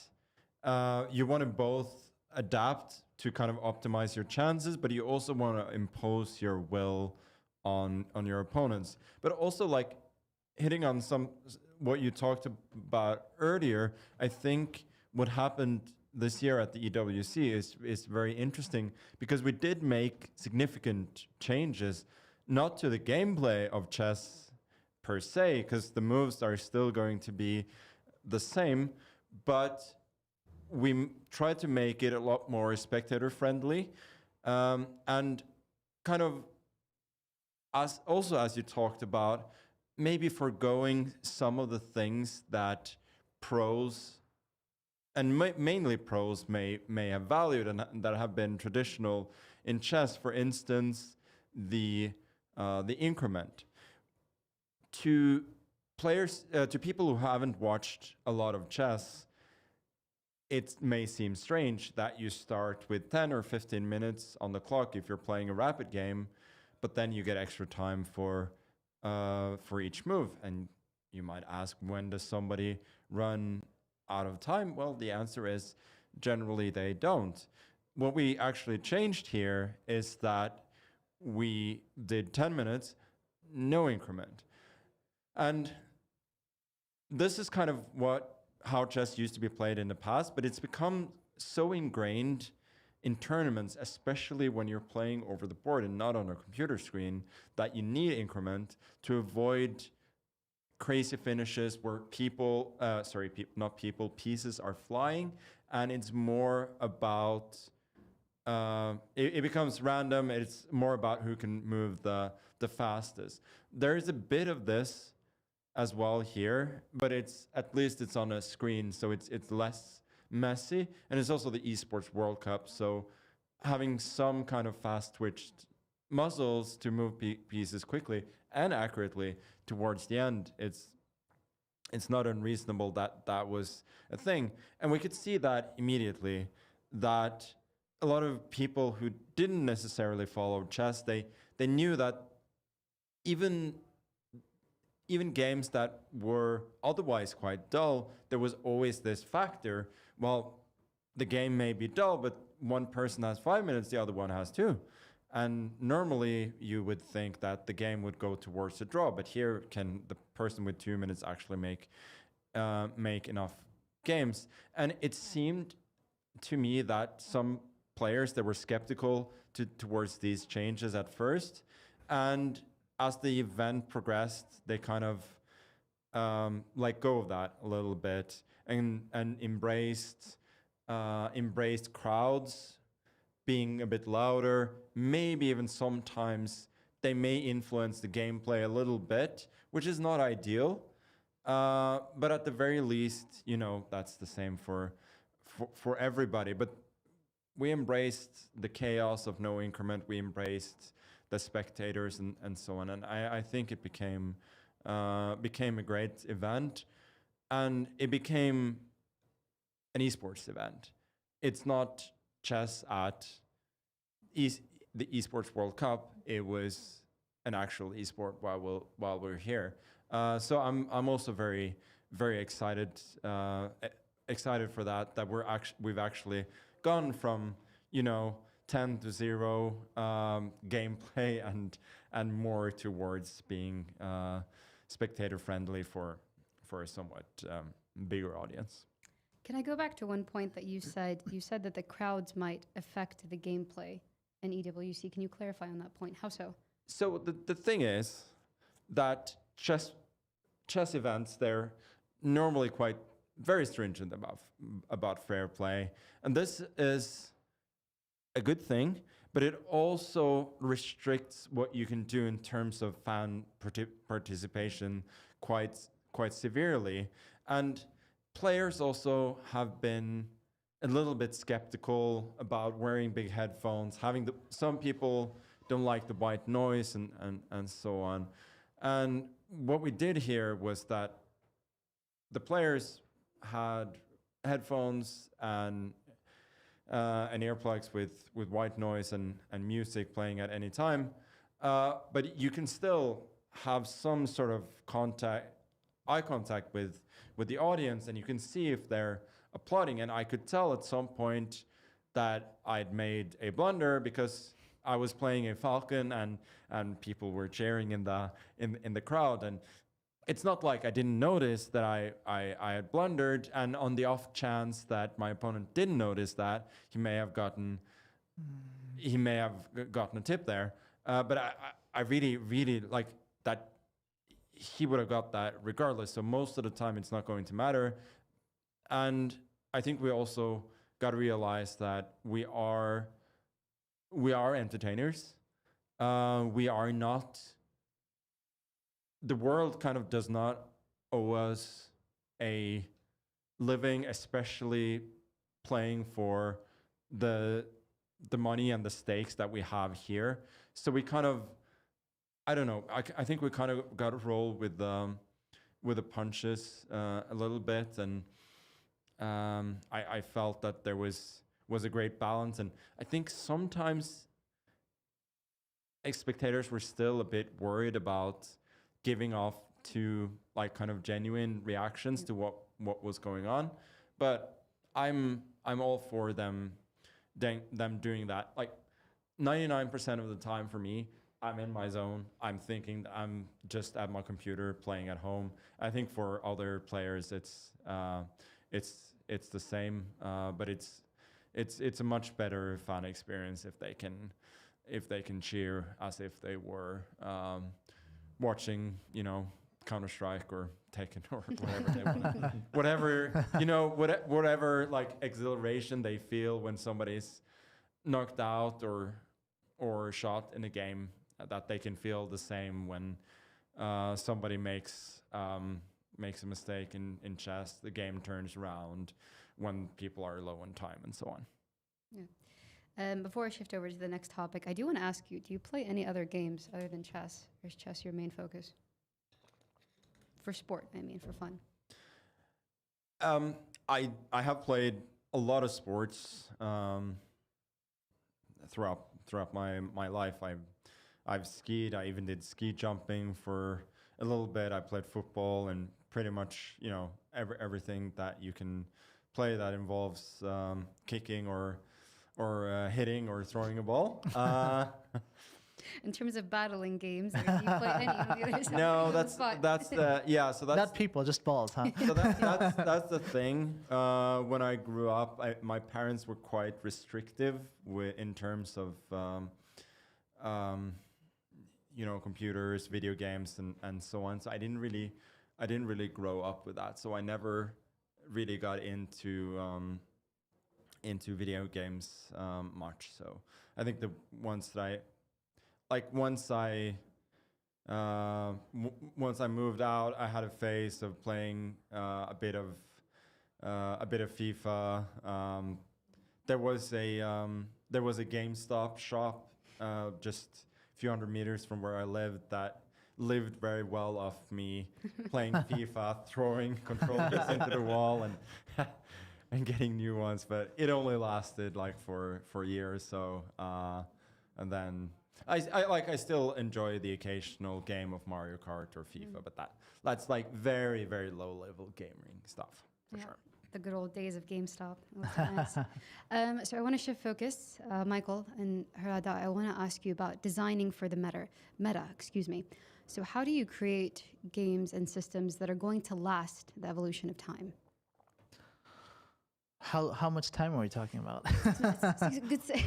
You want to both adapt to kind of optimize your chances, but you also want to impose your will on your opponents. But also, like, hitting on what you talked about earlier, I think what happened this year at the EWC is very interesting, because we did make significant changes, not to the gameplay of chess per se, because the moves are still going to be the same, but we tried to make it a lot more spectator friendly, and kind of as you talked about, maybe forgoing some of the things that pros and mainly pros may have valued and that have been traditional in chess. For instance, the increment. To players, to people who haven't watched a lot of chess, it may seem strange that you start with 10 or 15 minutes on the clock if you're playing a rapid game, but then you get extra time for each move. And you might ask, when does somebody run out of time? Well, the answer is generally they don't. What we actually changed here is that we did 10 minutes, no increment. And this is kind of how chess used to be played in the past, but it's become so ingrained in tournaments, especially when you're playing over the board and not on a computer screen, that you need increment to avoid crazy finishes where pieces are flying, and it's more about it becomes random. It's more about who can move the fastest. There's a bit of this as well here, but at least it's on a screen, so it's less messy. And it's also the Esports World Cup, so having some kind of fast twitched muscles to move pieces quickly and accurately towards the end, it's not unreasonable that was a thing. And we could see that immediately, that a lot of people who didn't necessarily follow chess, they knew that even games that were otherwise quite dull, there was always this factor. Well, the game may be dull, but one person has 5 minutes, the other one has 2. And normally you would think that the game would go towards a draw, but here can the person with 2 minutes actually make enough games? And it seemed to me that some players, they were skeptical towards these changes at first, and as the event progressed, they kind of let go of that a little bit and embraced crowds being a bit louder. Maybe even sometimes they may influence the gameplay a little bit, which is not ideal. But at the very least, that's the same for everybody. But we embraced the chaos of no increment. We embraced the spectators and so on. And I think it became a great event, and it became an esports event. It's not chess at the Esports World Cup. It was an actual esport while we're here. So I'm also very, very excited for that we've actually gone from 10 to 0 gameplay and more towards being spectator friendly for a somewhat bigger audience. Can I go back to one point that you said? You said that the crowds might affect the gameplay in EWC. Can you clarify on that point? How so? So the thing is that chess events, they're normally quite very stringent about fair play, and this is a good thing, but it also restricts what you can do in terms of fan participation quite severely. And players also have been a little bit skeptical about wearing big headphones, some people don't like the white noise and so on. And what we did here was that the players had headphones and earplugs with white noise and music playing at any time, but you can still have some sort of eye contact with the audience, and you can see if they're applauding. And I could tell at some point that I'd made a blunder because I was playing a falcon and people were cheering in the crowd, and it's not like I didn't notice that I had blundered, and on the off chance that my opponent didn't notice that, he may have gotten a tip there. But I really like that he would have got that regardless. So most of the time it's not going to matter. And I think we also got to realize that we are entertainers. We are not. The world kind of does not owe us a living, especially playing for the money and the stakes that we have here. So we kind of, I don't know, I think we kind of got to roll with the punches a little bit, and I felt that there was a great balance, and I think sometimes spectators were still a bit worried about giving off to like kind of genuine reactions to what was going on, but I'm all for them doing that. Like 99% of the time for me, I'm in my zone. I'm thinking that I'm just at my computer playing at home. I think for other players it's the same, but it's a much better fan experience if they can cheer as if they were watching, Counter-Strike or Tekken or whatever they want. Whatever like exhilaration they feel when somebody's knocked out or shot in a game, that they can feel the same when somebody makes a mistake in chess. The game turns around when people are low on time and so on. Yeah. Before I shift over to the next topic, I do want to ask you, do you play any other games other than chess? Or is chess your main focus? For sport, I mean, for fun. I have played a lot of sports throughout my life. I've skied. I even did ski jumping for a little bit. I played football and pretty much, everything that you can play that involves kicking or hitting or throwing a ball. In terms of battling games, or do you play any of the others? No, that's not people, just balls, huh? So that's the thing. When I grew up, my parents were quite restrictive in terms of computers, video games, and so on. So I didn't really grow up with that. So I never really got into video games much. So I think the ones that once I moved out, I had a phase of playing a bit of FIFA. There was a GameStop shop just a few hundred meters from where I lived that lived very well off me playing FIFA, throwing controllers into the wall and getting new ones. But it only lasted for years. So and then I still enjoy the occasional game of Mario Kart or FIFA, but that's like very, very low level gaming stuff for sure. The good old days of GameStop. Nice. So I want to shift focus, Michael and Harada. I want to ask you about designing for the meta. Excuse me. So how do you create games and systems that are going to last the evolution of time? How much time are we talking about? Good say.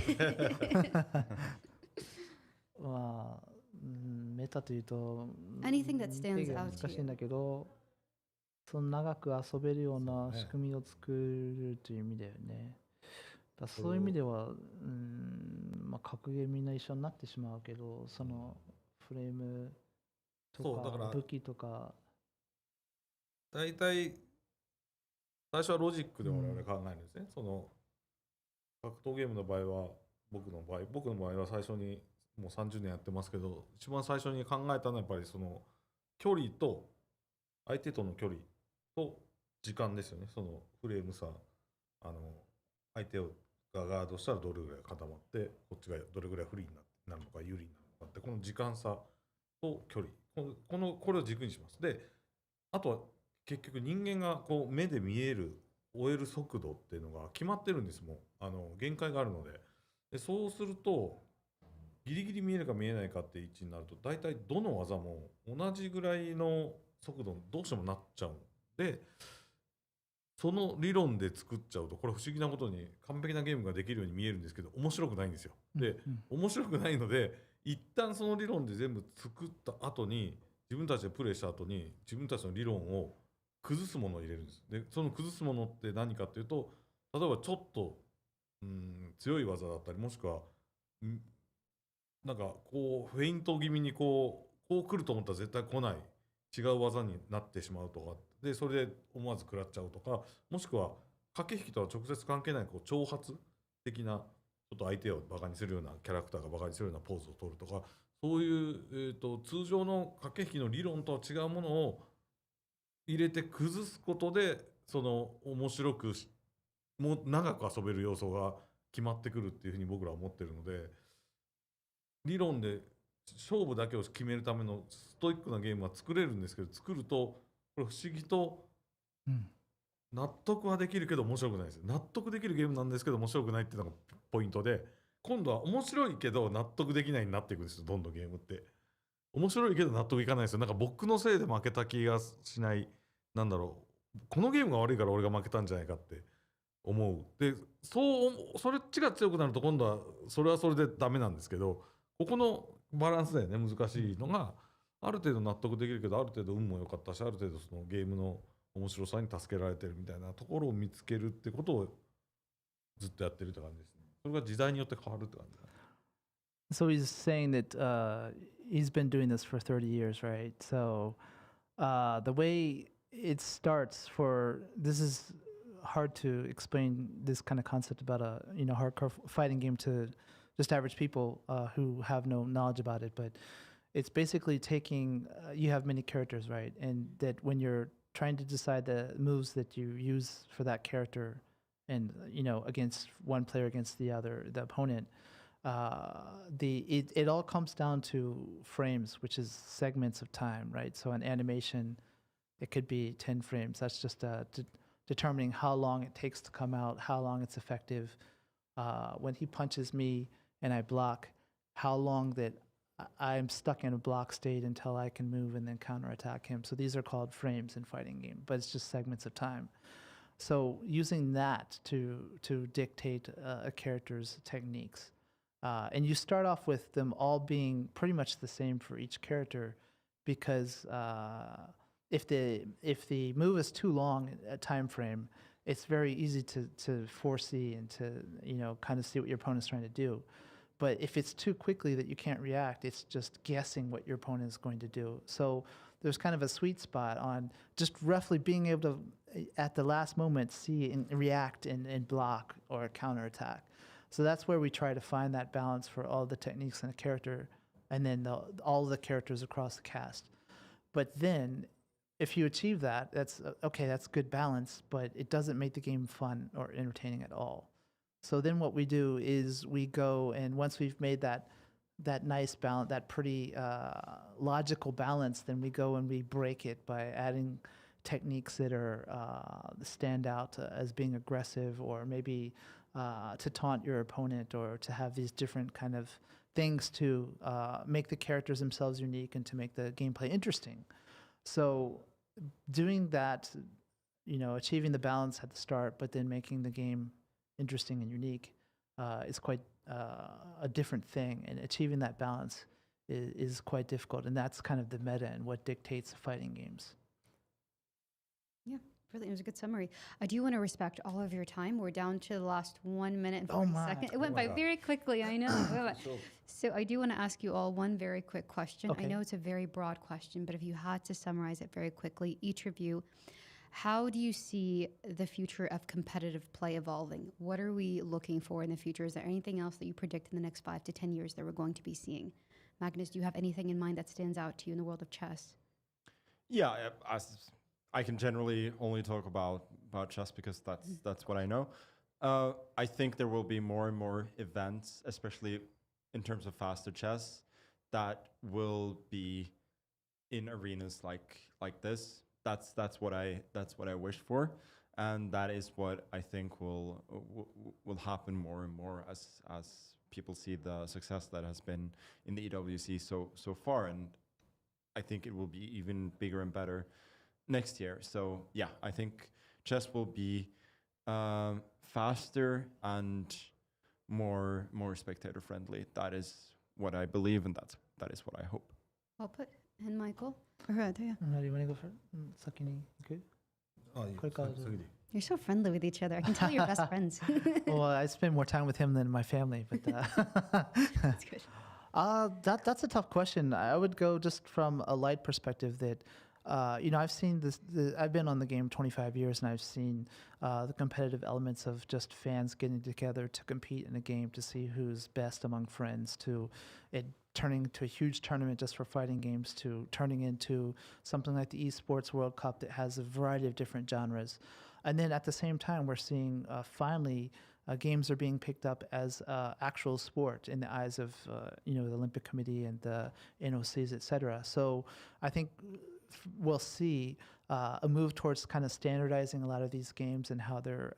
メタというと Anything that stands out to you. 難しいんだけど、その長く遊べるような仕組みを作るという意味だよね。だそういう意味では、格ゲーみんな一緒になってしまうけど、そのフレームとか武器とか。大体最初はロジックで我々考えるんですね。その格闘ゲームの場合は僕の場合は最初にもう30年やってますけど、一番最初に考えたのはやっぱりその距離と相手との距離と時間ですよね。そのフレーム差、相手がガードしたらどれぐらい固まって、こっちがどれぐらい不利になるのか有利になるのかって、この時間差と距離、これを軸にします。で、あとは結局人間がこう目で見える終える速度っていうのが決まってるんです。もう限界があるので。でそうするとギリギリ見えるか見えないかって位置になると、大体どの技も同じぐらいの速度にどうしてもなっちゃう。でその理論で作っちゃうと、これ不思議なことに完璧なゲームができるように見えるんですけど、面白くないんですよ。で、面白くないので、一旦その理論で全部作った後に、自分たちでプレイした後に自分たちの理論を崩すものを入れるんです。でその崩すものって何かっていうと、例えばちょっと強い技だったり、もしくはなんかこうフェイント気味にこう来ると思ったら絶対来ない違う技になってしまうとかで、それで思わず食らっちゃうとか、もしくは駆け引きとは直接関係ないこう挑発的な、ちょっと相手をバカにするようなキャラクターがバカにするようなポーズを取るとか、そういう、通常の駆け引きの理論とは違うものを入れて崩すことで、その面白くもう長く遊べる要素が決まってくるっていうふうに僕らは思ってるので、理論で勝負だけを決めるためのストイックなゲームは作れるんですけど、作るとこれ不思議と納得はできるけど面白くないです。納得できるゲームなんですけど面白くないっていうのがポイントで、今度は面白いけど納得できないになっていくんですよ。どんどんゲームって面白いけど納得いかないですよ。なんか僕のせいで負けた気がしない。なんだろう、このゲームが悪いから俺が負けたんじゃないかって思う。でそれっちが強くなると今度はそれはそれでダメなんですけど、ここのバランスだよね、難しいのが。ある程度納得できるけど、ある程度運も良かったし、ある程度そのゲームの面白さに助けられてるみたいなところを見つけるってことをずっとやってるって感じですね。それが時代によって変わるって感じ。So he's saying that he's been doing this for 30 years, right? So the way it starts this is hard to explain this kind of concept about a hardcore fighting game to just average people who have no knowledge about it, but it's basically taking you have many characters, right? And that when you're trying to decide the moves that you use for that character and against one player against the opponent, it all comes down to frames, which is segments of time, right? So an animation, it could be 10 frames. That's just determining how long it takes to come out, how long it's effective. When he punches me and I block, how long that I'm stuck in a block state until I can move and then counterattack him. So these are called frames in fighting game, but it's just segments of time. So using that to dictate a character's techniques And you start off with them all being pretty much the same for each character, because if the move is too long a time frame, it's very easy to foresee and to kind of see what your opponent's trying to do. But if it's too quickly that you can't react, it's just guessing what your opponent is going to do. So there's kind of a sweet spot on just roughly being able to, at the last moment, see and react and block or counterattack. So that's where we try to find that balance for all the techniques in a character, and then all the characters across the cast. But then, if you achieve that, that's okay, that's good balance, but it doesn't make the game fun or entertaining at all. So then what we do is we go, and once we've made that nice balance, that pretty logical balance, then we go and we break it by adding techniques that are stand out as being aggressive, or maybe to taunt your opponent, or to have these different kind of things to make the characters themselves unique and to make the gameplay interesting. So doing that, achieving the balance at the start, but then making the game interesting and unique is quite a different thing, and achieving that balance is quite difficult, and that's kind of the meta and what dictates fighting games. Yeah, brilliant. It was a good summary. I do want to respect all of your time. We're down to the last 1 minute and 40 seconds. It went by very quickly, I know. So I do want to ask you all one very quick question. Okay. I know it's a very broad question, but if you had to summarize it very quickly, each of you, how do you see the future of competitive play evolving? What are we looking for in the future? Is there anything else that you predict in the next 5 to 10 years that we're going to be seeing? Magnus, do you have anything in mind that stands out to you in the world of chess? Yeah, I can generally only talk about chess because that's what I know. I think there will be more and more events, especially in terms of faster chess, that will be in arenas like this. That's what I wish for, and that is what I think will happen more and more as people see the success that has been in the EWC so far, and I think it will be even bigger and better next year. So yeah, I think chess will be faster and more spectator friendly. That is what I believe, and that is what I hope. Well put. And Michael? Do you want to go first? Good. You're so friendly with each other. I can tell you're best friends. Well, I spend more time with him than my family, but That's good. That's a tough question. I would go just from a light perspective that, I've seen this. I've been on the game 25 years, and I've seen the competitive elements of just fans getting together to compete in a game to see who's best among friends, to it turning into a huge tournament just for fighting games, to turning into something like the Esports World Cup that has a variety of different genres. And then at the same time, we're seeing finally games are being picked up as actual sport in the eyes of the Olympic Committee and the NOCs, et cetera. So I think we'll see a move towards kind of standardizing a lot of these games and how they're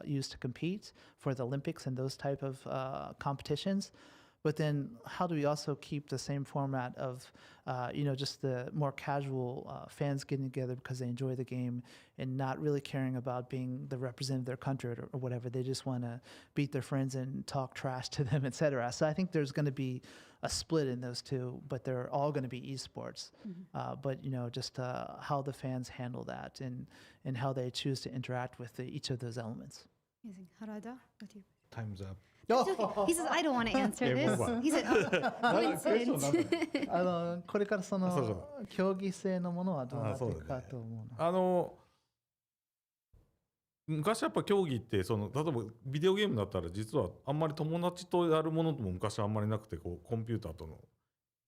used to compete for the Olympics and those type of competitions. But then how do we also keep the same format of, just the more casual fans getting together because they enjoy the game and not really caring about being the representative of their country or whatever. They just want to beat their friends and talk trash to them, et cetera. So I think there's going to be a split in those two, but they're all going to be esports. But, just how the fans handle that and how they choose to interact with each of those elements. Amazing. Harada, what do you? Time's up. He says, I don't want to answer this. He said, coincidence. これからその競技性のものはどうなっていくかと思うの。昔やっぱ競技って例えばビデオゲームだったら実はあんまり友達とやるものとも昔はあんまりなくてコンピューターとの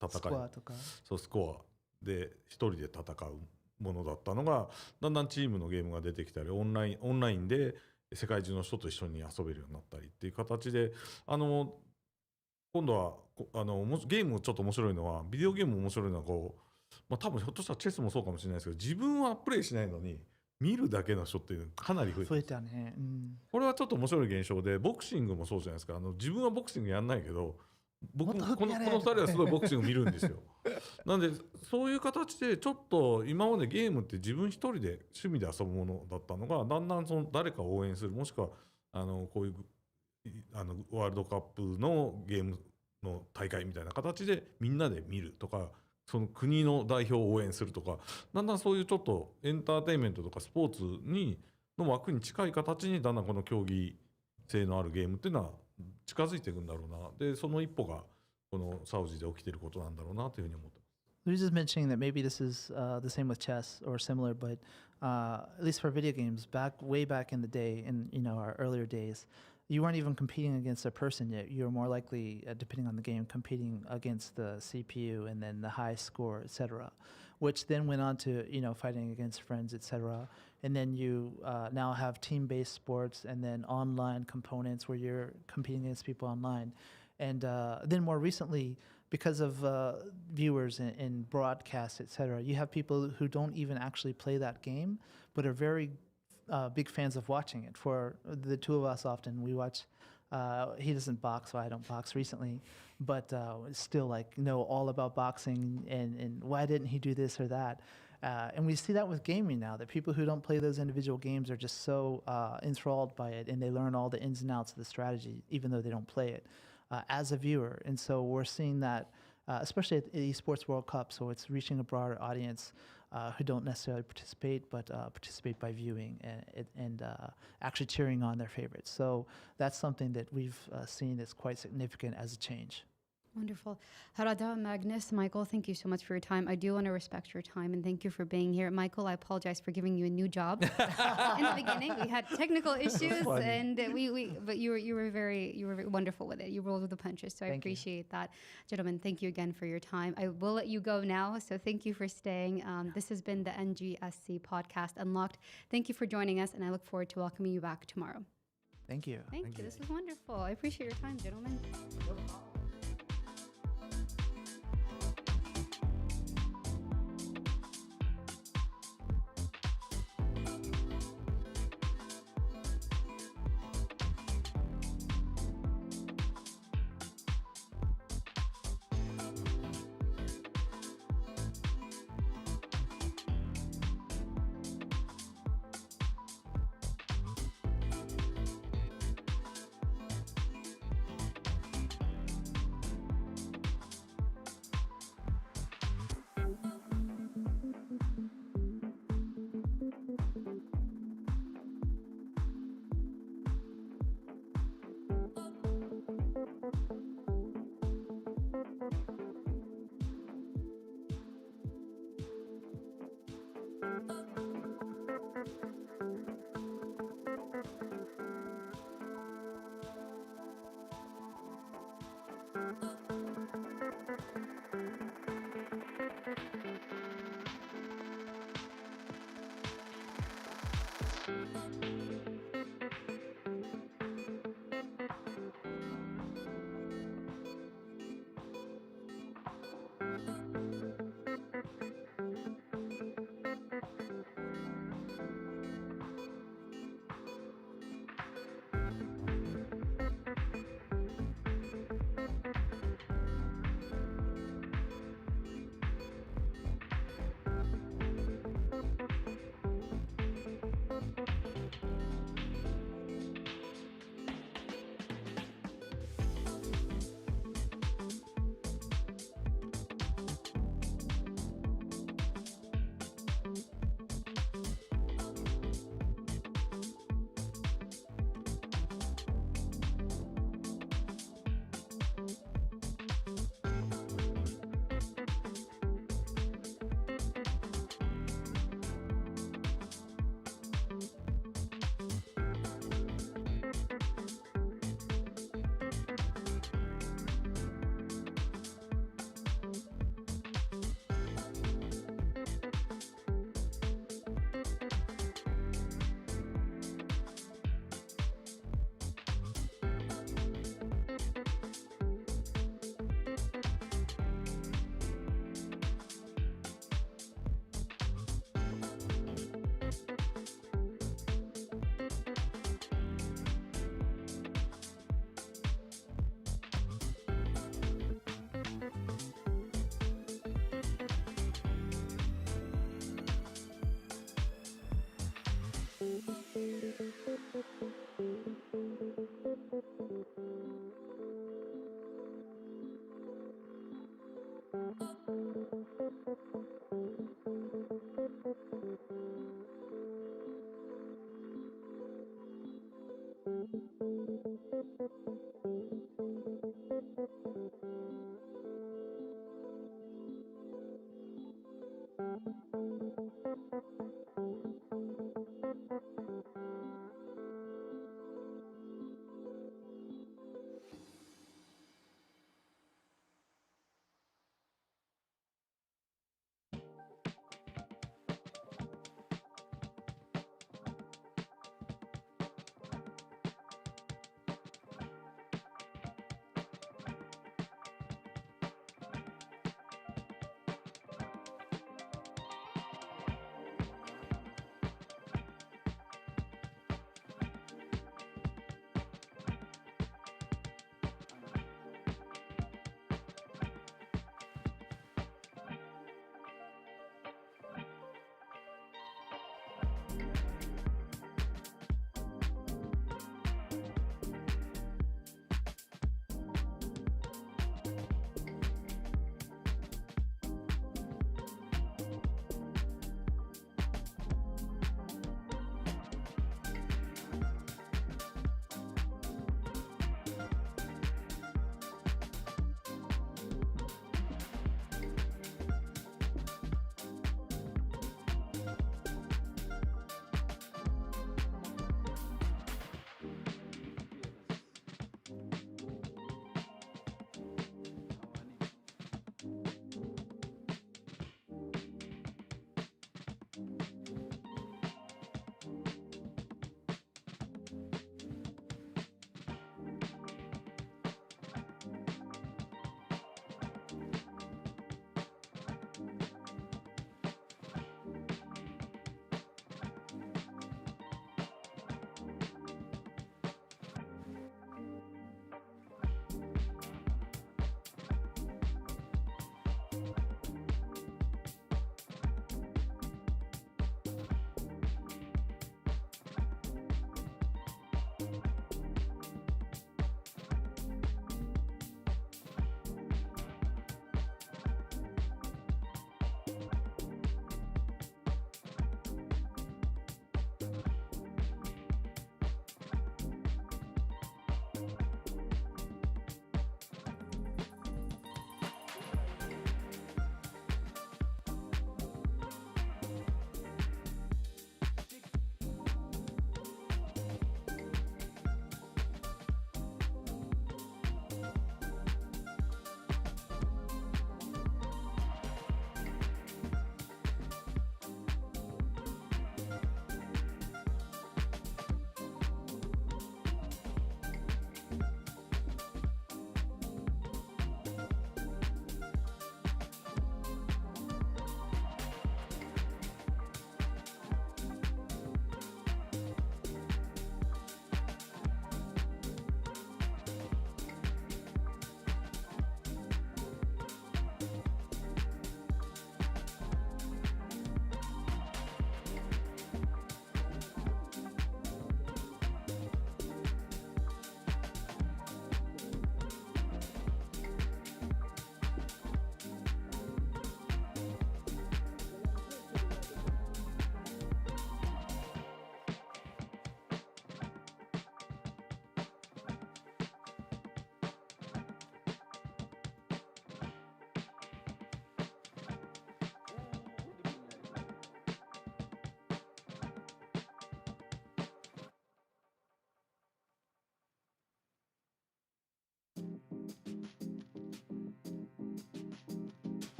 戦い、スコアとか、そうスコアで一人で戦うものだったのがだんだんチームのゲームが出てきたりオンラインで世界中の人と一緒に遊べるようになったりっていう形で今度はゲームちょっと面白いのはビデオゲーム面白いのは多分ひょっとしたらチェスもそうかもしれないですけど自分はプレイしないのに見るだけの人っていうのがかなり増えてたね、これはちょっと面白い現象でボクシングもそうじゃないですか自分はボクシングやんないけど僕もこの2人はすごいボクシング見るんですよなんでそういう形でちょっと今までゲームって自分一人で趣味で遊ぶものだったのがだんだん誰かを応援するもしくはこういうワールドカップのゲームの大会みたいな形でみんなで見るとか、その国の代表を応援するとか、だんだんそういうちょっとエンターテインメントとかスポーツの枠に近い形にだんだんこの競技性のあるゲームっていうのは近づいていくんだろうな。でその一歩がこのサウジで起きていることなんだろうなというふうに思ってます。We're just mentioning that maybe this is the same with chess or similar, but at least for video games, way back in the day, in our earlier days, you weren't even competing against a person yet. You were more likely, depending on the game, competing against the CPU and then the high score, etc., which then went on to fighting against friends, etc. And then you now have team-based sports and then online components where you're competing against people online. And then more recently, because of viewers and broadcasts, etc., you have people who don't even actually play that game, but are very big fans of watching it. For the two of us, often we watch. He doesn't box, so I don't box recently, but still know all about boxing and why didn't he do this or that. And we see that with gaming now, that people who don't play those individual games are just so enthralled by it, and they learn all the ins and outs of the strategy, even though they don't play it. As a viewer. And so we're seeing that, especially at the Esports World Cup, so it's reaching a broader audience who don't necessarily participate, but participate by viewing and actually cheering on their favorites. So that's something that we've seen is quite significant as a change. Wonderful. Harada, Magnus, Michael, thank you so much for your time. I do want to respect your time and thank you for being here. Michael, I apologize for giving you a new job. In the beginning, we had technical issues, and but you were wonderful with it. You rolled with the punches, so I appreciate that. Gentlemen, thank you again for your time. I will let you go now, so thank you for staying. This has been the NGSC podcast Unlocked. Thank you for joining us, and I look forward to welcoming you back tomorrow. Thank you. Thank you. This is wonderful. I appreciate your time, gentlemen.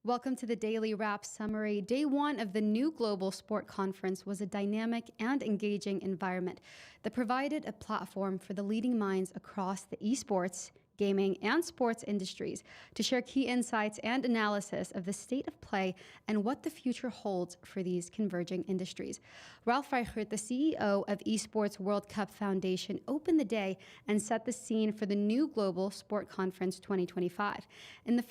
Welcome to the Daily Wrap Summary. Day one of the new Global Sport Conference was a dynamic and engaging environment that provided a platform for the leading minds across the esports, gaming, and sports industries to share key insights and analysis of the state of play and what the future holds for these converging industries. Ralph Reichert, the CEO of Esports World Cup Foundation, opened the day and set the scene for the new Global Sport Conference 2025. In the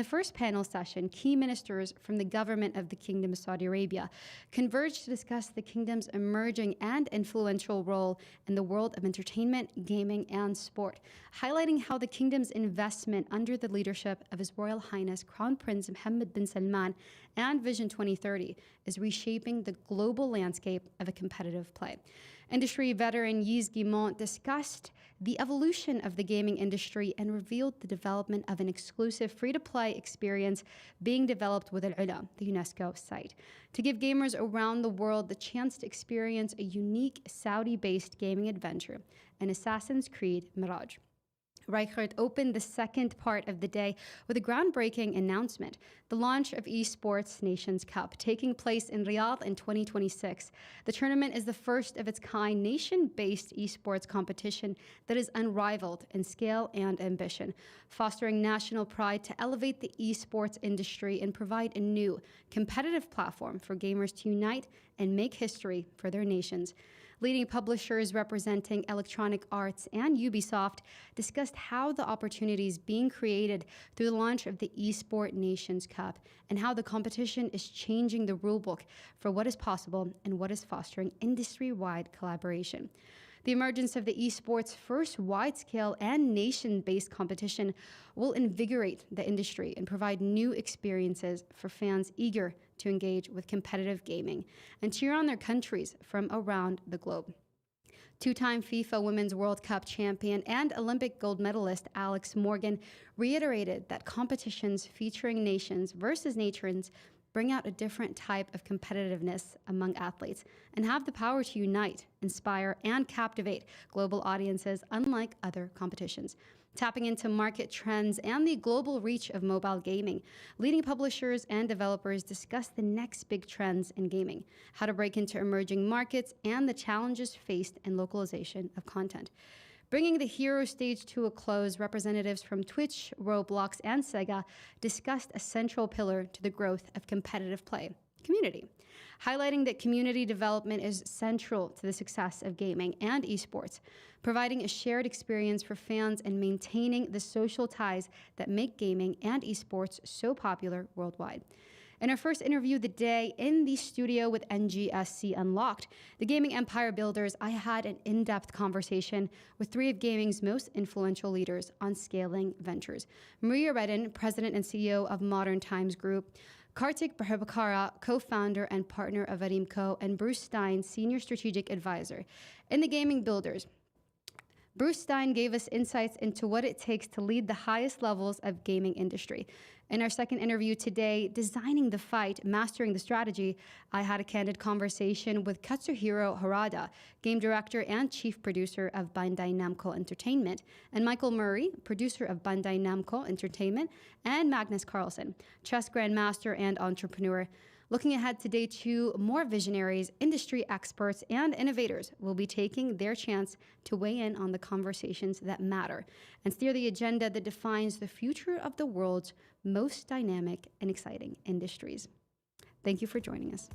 first panel session, key ministers from the government of the Kingdom of Saudi Arabia converged to discuss the kingdom's emerging and influential role in the world of entertainment, gaming, and sport, highlighting how the kingdom's investment under the leadership of His Royal Highness Crown Prince Mohammed bin Salman and Vision 2030 is reshaping the global landscape of a competitive play. Industry veteran Yves Guillemot discussed the evolution of the gaming industry and revealed the development of an exclusive free-to-play experience being developed with Al-Ula, the UNESCO site, to give gamers around the world the chance to experience a unique Saudi-based gaming adventure, an Assassin's Creed Mirage. Reichert opened the second part of the day with a groundbreaking announcement, the launch of Esports Nations Cup, taking place in Riyadh in 2026. The tournament is the first of its kind nation-based esports competition that is unrivaled in scale and ambition, fostering national pride to elevate the esports industry and provide a new, competitive platform for gamers to unite and make history for their nations. Leading publishers representing Electronic Arts and Ubisoft discussed how the opportunities being created through the launch of the Esports Nations Cup and how the competition is changing the rulebook for what is possible and what is fostering industry-wide collaboration. The emergence of the esports' first wide-scale and nation-based competition will invigorate the industry and provide new experiences for fans eager to engage with competitive gaming and cheer on their countries from around the globe. Two-time FIFA Women's World Cup champion and Olympic gold medalist Alex Morgan reiterated that competitions featuring nations versus nations bring out a different type of competitiveness among athletes and have the power to unite, inspire, and captivate global audiences unlike other competitions. Tapping into market trends and the global reach of mobile gaming, leading publishers and developers discuss the next big trends in gaming, how to break into emerging markets, and the challenges faced in localization of content. Bringing the hero stage to a close, representatives from Twitch, Roblox, and Sega discussed a central pillar to the growth of competitive play: community, highlighting that community development is central to the success of gaming and esports, providing a shared experience for fans and maintaining the social ties that make gaming and esports so popular worldwide. In our first interview of the day in the studio with NGSC Unlocked, the gaming empire builders, I had an in-depth conversation with three of gaming's most influential leaders on scaling ventures: Maria Redden, president and CEO of Modern Times Group; Kartik Bharbakara, co-founder and partner of Arimco; and Bruce Stein, senior strategic advisor. In the gaming builders, Bruce Stein gave us insights into what it takes to lead the highest levels of gaming industry. In our second interview today, Designing the Fight, Mastering the Strategy, I had a candid conversation with Katsuhiro Harada, game director and chief producer of Bandai Namco Entertainment, and Michael Murray, producer of Bandai Namco Entertainment, and Magnus Carlsen, chess grandmaster and entrepreneur. Looking ahead to day two, more visionaries, industry experts, and innovators will be taking their chance to weigh in on the conversations that matter and steer the agenda that defines the future of the world's most dynamic and exciting industries. Thank you for joining us.